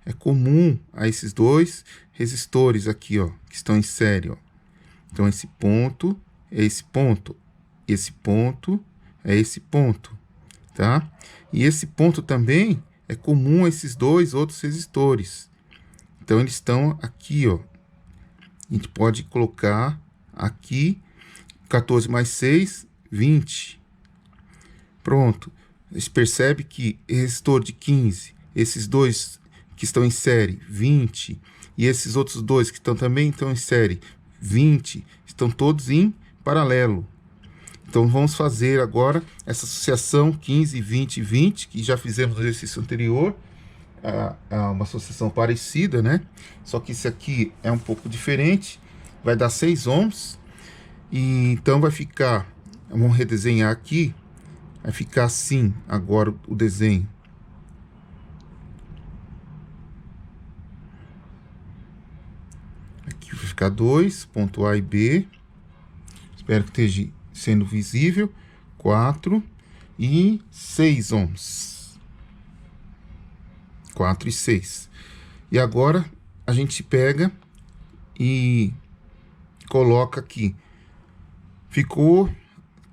é comum a esses dois resistores aqui, ó, que estão em série, ó. Então, esse ponto é esse ponto, esse ponto é esse ponto, tá? E esse ponto também é comum a esses dois outros resistores. Então, eles estão aqui, ó. A gente pode colocar aqui, 14 mais 6, 20. Pronto. Você percebe que resistor de 15, esses dois que estão em série, 20, e esses outros dois que também estão em série, 20, estão todos em paralelo. Então, vamos fazer agora essa associação 15, 20 e 20, que já fizemos no exercício anterior. Uma associação parecida, né? Só que esse aqui é um pouco diferente. Vai dar 6 ohms. E então vai ficar, vamos redesenhar aqui, vai ficar assim agora o desenho. Aqui vai ficar 2, ponto A e B. Espero que esteja sendo visível. 4 e 6 ohms. 4 e 6. E agora a gente pega e coloca aqui. Ficou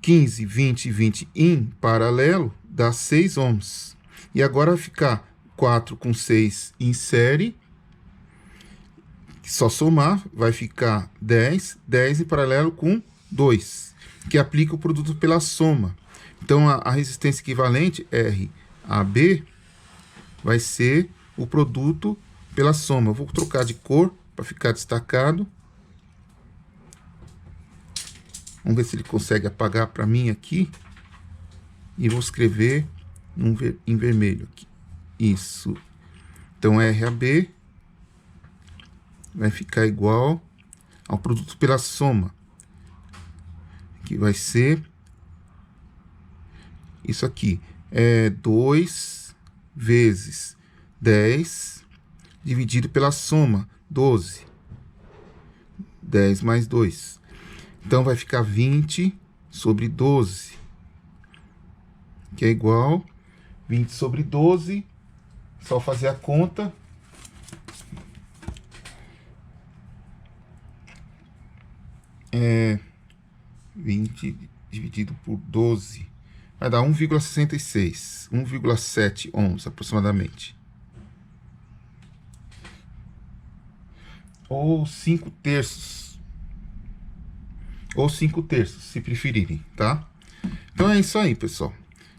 15, 20 e 20 em paralelo, dá 6 ohms. E agora vai ficar 4 com 6 em série. Só somar, vai ficar 10, 10 em paralelo com 2, que aplica o produto pela soma. Então, a resistência equivalente, RAB, vai ser o produto pela soma. Eu vou trocar de cor para ficar destacado. Vamos ver se ele consegue apagar para mim aqui. E vou escrever em vermelho aqui. Isso. Então, RAB vai ficar igual ao produto pela soma, que vai ser isso aqui. É 2 vezes 10 dividido pela soma, 12. 10 mais 2. Então, vai ficar 20 sobre 12, que é igual 20 sobre 12, só fazer a conta. É 20 dividido por 12, vai dar 1,66, 1,7 ohms aproximadamente. Ou 5 terços. Ou 5 terços, se preferirem, tá? Então é isso aí, pessoal.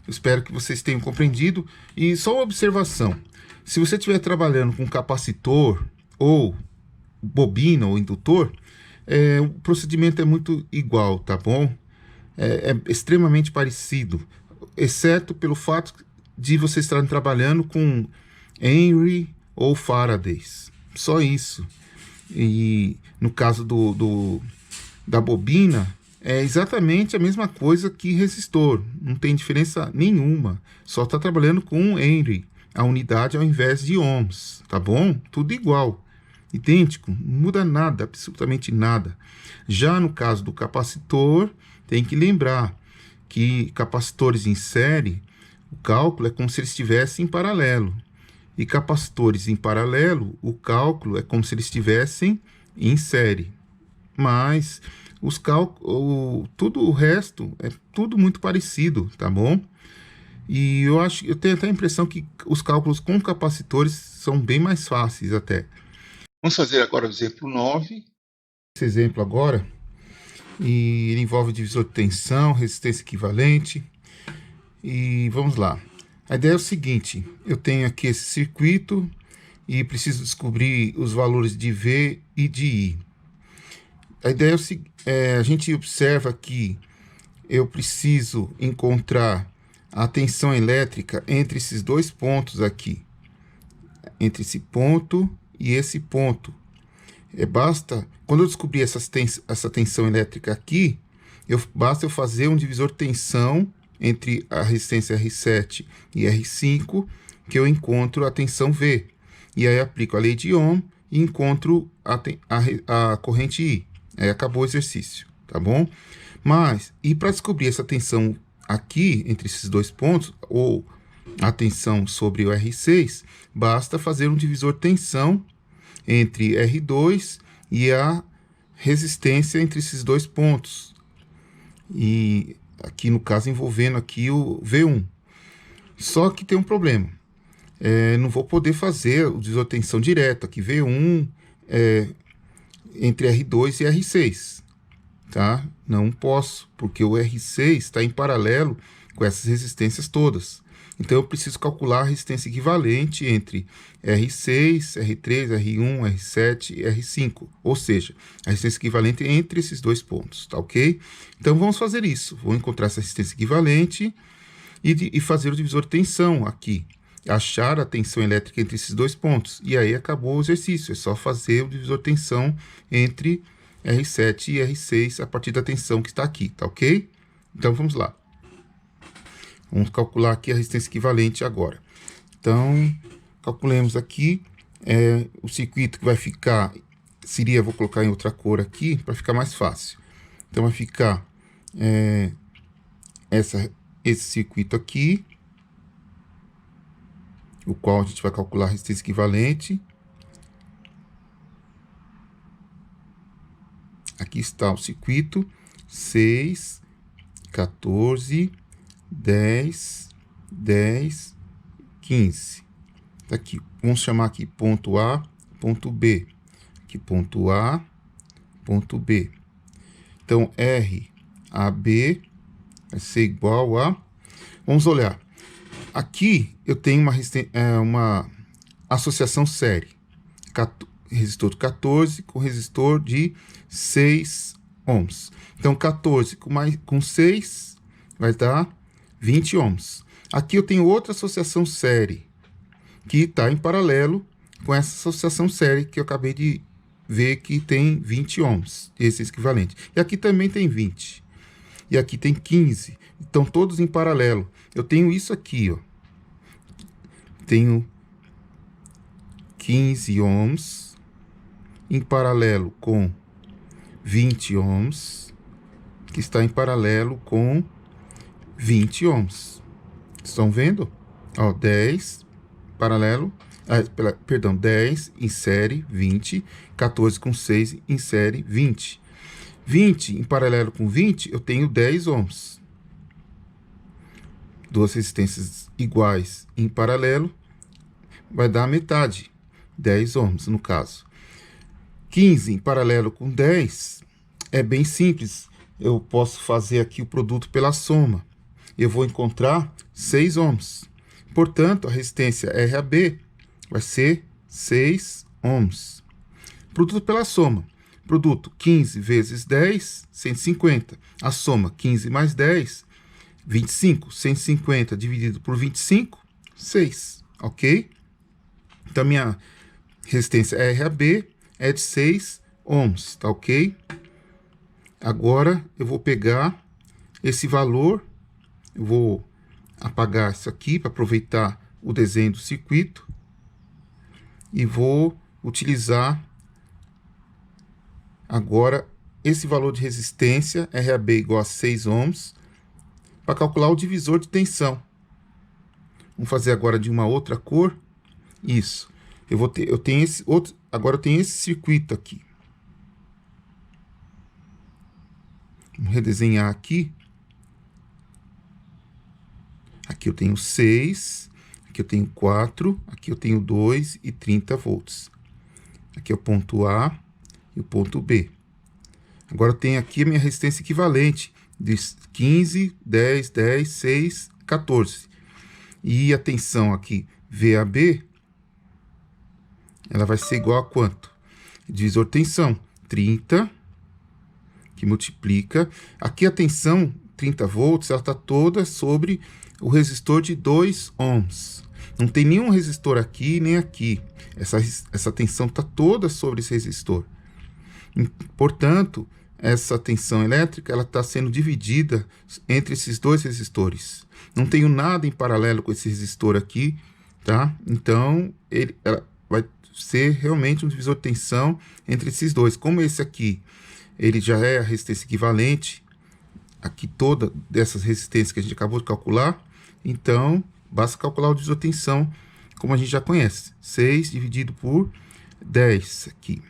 Eu espero que vocês tenham compreendido. E só uma observação. Se você estiver trabalhando com capacitor, ou bobina, ou indutor, o procedimento é muito igual, tá bom? É extremamente parecido. Exceto pelo fato de vocês estarem trabalhando com Henry ou Faradays. Só isso. E no caso da bobina, é exatamente a mesma coisa que resistor, não tem diferença nenhuma, só está trabalhando com Henry, a unidade ao invés de ohms, tá bom? Tudo igual, idêntico, não muda nada, absolutamente nada. Já no caso do capacitor, tem que lembrar que capacitores em série, o cálculo é como se eles estivessem em paralelo. E capacitores em paralelo, o cálculo é como se eles estivessem em série. Mas tudo o resto é tudo muito parecido, tá bom? E eu tenho até a impressão que os cálculos com capacitores são bem mais fáceis até. Vamos fazer agora o exemplo 9. Esse exemplo agora, e ele envolve divisor de tensão, resistência equivalente. E vamos lá. A ideia é o seguinte: eu tenho aqui esse circuito e preciso descobrir os valores de V e de I. A ideia é o seguinte: a gente observa que eu preciso encontrar a tensão elétrica entre esses dois pontos aqui, entre esse ponto e esse ponto. Quando eu descobrir essa tensão elétrica aqui, basta eu fazer um divisor de tensão entre a resistência R7 e R5, que eu encontro a tensão V. E aí aplico a lei de Ohm e encontro a corrente I. Aí acabou o exercício, tá bom? E para descobrir essa tensão aqui, entre esses dois pontos, ou a tensão sobre o R6, basta fazer um divisor de tensão entre R2 e a resistência entre esses dois pontos. E aqui no caso envolvendo aqui o V1. Só que tem um problema. Não vou poder fazer o divisor de tensão direto. Aqui V1 entre R2 e R6. Tá? Não posso, porque o R6 está em paralelo com essas resistências todas. Então, eu preciso calcular a resistência equivalente entre R6, R3, R1, R7 e R5. Ou seja, a resistência equivalente entre esses dois pontos, tá ok? Então, vamos fazer isso. Vou encontrar essa resistência equivalente e fazer o divisor de tensão aqui. Achar a tensão elétrica entre esses dois pontos. E aí, acabou o exercício. É só fazer o divisor de tensão entre R7 e R6 a partir da tensão que está aqui, tá ok? Então, vamos lá. Vamos calcular aqui a resistência equivalente agora. Então, calculemos aqui o circuito que vai ficar, vou colocar em outra cor aqui, para ficar mais fácil. Então, vai ficar esse circuito aqui, o qual a gente vai calcular a resistência equivalente. Aqui está o circuito, 6, 14, 10, 10, 15. Tá aqui. Vamos chamar aqui ponto A, ponto B. Aqui ponto A, ponto B. Então, RAB vai ser igual a... Vamos olhar. Aqui eu tenho uma associação série. Resistor 14 com resistor de 6 ohms. Então, 14 com 6 vai dar 20 ohms. Aqui eu tenho outra associação série, que está em paralelo com essa associação série que eu acabei de ver que tem 20 ohms, esse equivalente. E aqui também tem 20. E aqui tem 15. Então, todos em paralelo. Eu tenho isso aqui, ó. Tenho 15 ohms em paralelo com 20 ohms, que está em paralelo com 20 ohms. Estão vendo? Ó, 10 paralelo, perdão, 10 em série, 20, 14 com 6 em série, 20. 20 em paralelo com 20, eu tenho 10 ohms. Duas resistências iguais em paralelo vai dar a metade, 10 ohms no caso. 15 em paralelo com 10 é bem simples. Eu posso fazer aqui o produto pela soma. Eu vou encontrar 6 ohms. Portanto, a resistência RAB vai ser 6 ohms. Produto pela soma. Produto 15 vezes 10, 150. A soma 15 mais 10, 25. 150 dividido por 25, 6. Ok? Então, minha resistência RAB é de 6 ohms. Tá ok? Agora, eu vou pegar esse valor, eu vou apagar isso aqui para aproveitar o desenho do circuito e vou utilizar agora esse valor de resistência, RAB igual a 6 ohms, para calcular o divisor de tensão. Vamos fazer agora de uma outra cor. Isso. Eu tenho esse outro, agora eu tenho esse circuito aqui. Vamos redesenhar aqui. Aqui eu tenho 6, aqui eu tenho 4, aqui eu tenho 2 e 30 volts. Aqui é o ponto A e o ponto B. Agora eu tenho aqui a minha resistência equivalente de 15, 10, 10, 6, 14. E a tensão aqui, VAB, ela vai ser igual a quanto? Divisor tensão, 30, que multiplica. Aqui a tensão, 30 volts, ela está toda sobre o resistor de 2 ohms. Não tem nenhum resistor aqui nem aqui. Essa tensão está toda sobre esse resistor. Portanto, essa tensão elétrica ela está sendo dividida entre esses dois resistores. Não tenho nada em paralelo com esse resistor aqui, tá? Então, ela vai ser realmente um divisor de tensão entre esses dois. Como esse aqui, ele já é a resistência equivalente, aqui toda dessas resistências que a gente acabou de calcular, então, basta calcular o divisor de tensão, como a gente já conhece. 6 dividido por 10 aqui.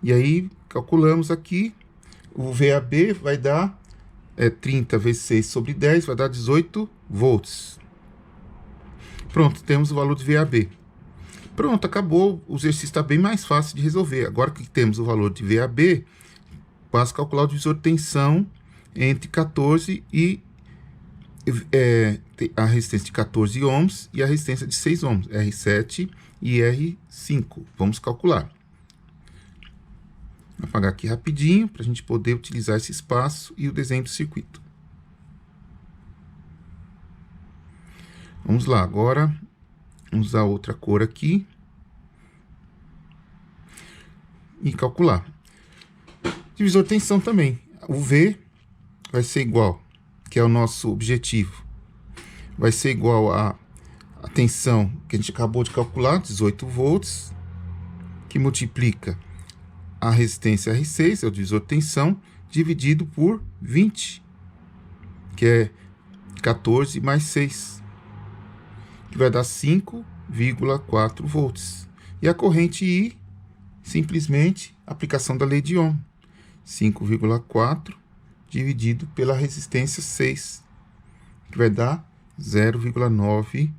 E aí, calculamos aqui, o VAB vai dar 30 vezes 6 sobre 10, vai dar 18 volts. Pronto, temos o valor de VAB. Pronto, acabou. O exercício está bem mais fácil de resolver. Agora que temos o valor de VAB, basta calcular o divisor de tensão entre 14 e a resistência de 14 ohms e a resistência de 6 ohms, R7 e R5. Vamos calcular. Vou apagar aqui rapidinho para a gente poder utilizar esse espaço e o desenho do circuito. Vamos lá, agora vamos usar outra cor aqui e calcular. Divisor de tensão também. O V vai ser igual, que é o nosso objetivo, vai ser igual a tensão que a gente acabou de calcular, 18 volts, que multiplica a resistência R6, é o divisor de tensão, dividido por 20, que é 14 mais 6, que vai dar 5,4 volts. E a corrente I, simplesmente, aplicação da lei de Ohm, 5,4 dividido pela resistência 6, que vai dar 0,9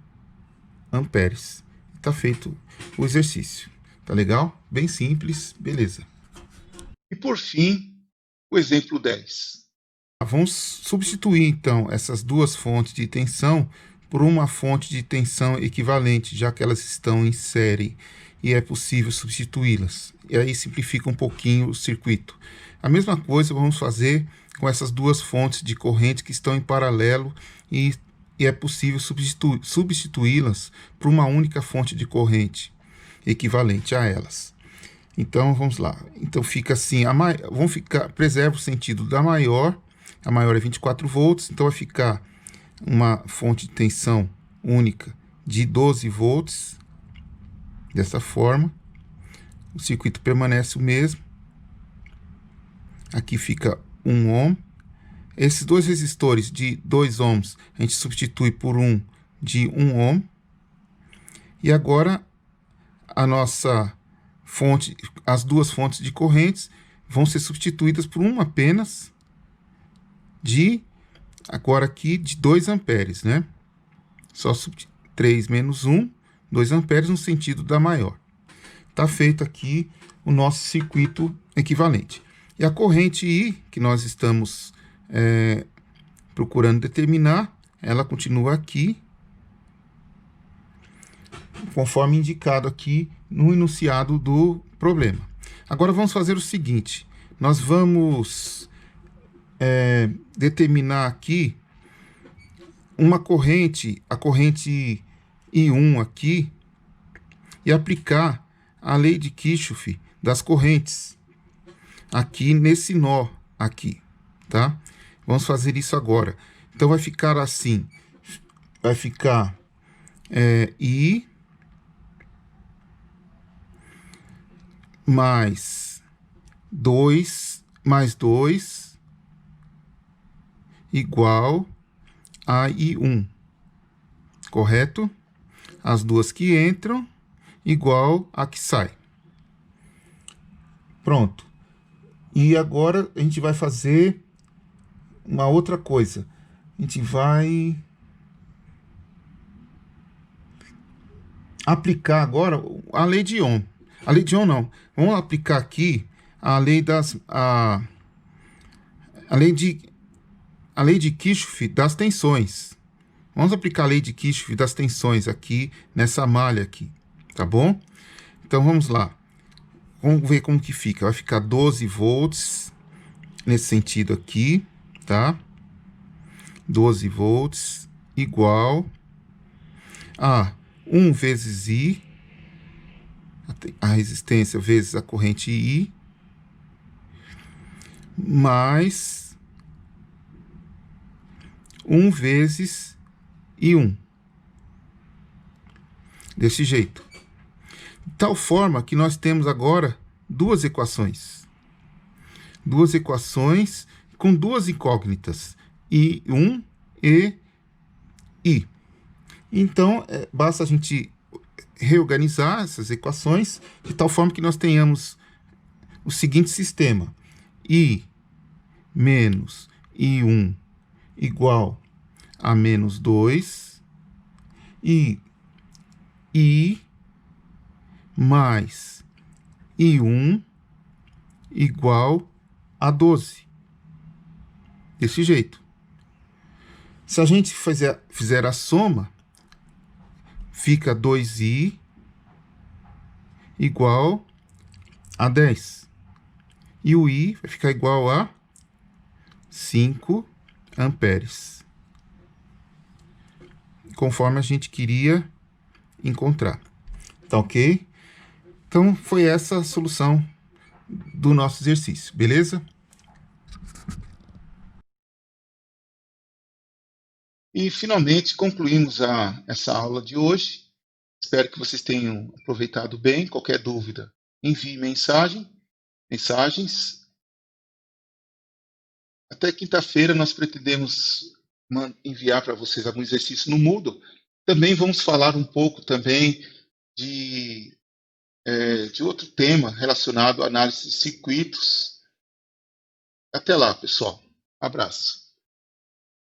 amperes. Está feito o exercício. Tá legal? Bem simples, beleza. E por fim, o exemplo 10. Vamos substituir então essas duas fontes de tensão por uma fonte de tensão equivalente, já que elas estão em série e é possível substituí-las. E aí simplifica um pouquinho o circuito. A mesma coisa vamos fazer com essas duas fontes de corrente que estão em paralelo e é possível substituí-las por uma única fonte de corrente equivalente a elas. Então vamos lá. Então fica assim, preserva o sentido da maior. A maior é 24 volts, então vai ficar uma fonte de tensão única de 12 volts, dessa forma. O circuito permanece o mesmo. Aqui fica 1 ohm. Esses dois resistores de 2 ohms a gente substitui por um de 1 ohm. E agora a nossa fonte, as duas fontes de correntes vão ser substituídas por uma apenas agora aqui de 2 amperes, né? Só 3 menos 1, 2 amperes no sentido da maior. Está feito aqui o nosso circuito equivalente. E a corrente I, que nós estamos procurando determinar, ela continua aqui, conforme indicado aqui no enunciado do problema. Agora vamos fazer o seguinte, nós vamos determinar aqui uma corrente, a corrente I1 aqui, e aplicar a lei de Kirchhoff das correntes aqui nesse nó aqui, tá? Vamos fazer isso agora. Então vai ficar assim, vai ficar I mais 2 igual a I1. correto? As duas que entram igual a que sai. Pronto. E agora a gente vai fazer uma outra coisa. A gente vai aplicar agora a lei de Ohm. A lei de Ohm não. Vamos aplicar aqui a lei a lei de Kirchhoff das tensões. Vamos aplicar a lei de Kirchhoff das tensões aqui nessa malha aqui, tá bom? Então vamos lá. Vamos ver como que fica. Vai ficar 12 volts nesse sentido aqui, tá? 12 volts igual a 1 vezes I, a resistência vezes a corrente I, mais 1 vezes I1. Desse jeito. De tal forma que nós temos agora duas equações. Duas equações com duas incógnitas, I1 e I. Então, basta a gente reorganizar essas equações de tal forma que nós tenhamos o seguinte sistema. I menos I1 igual a menos 2 e I mais I1 igual a 12. Desse jeito. Se a gente fizer a soma, fica 2I igual a 10. E o I vai ficar igual a 5 amperes. Conforme a gente queria encontrar. Tá ok? Então, foi essa a solução do nosso exercício, beleza? E, finalmente, concluímos essa aula de hoje. Espero que vocês tenham aproveitado bem. Qualquer dúvida, envie mensagens. Até quinta-feira nós pretendemos enviar para vocês algum exercício no Moodle. Também vamos falar um pouco também de outro tema relacionado à análise de circuitos. Até lá, pessoal. Abraço.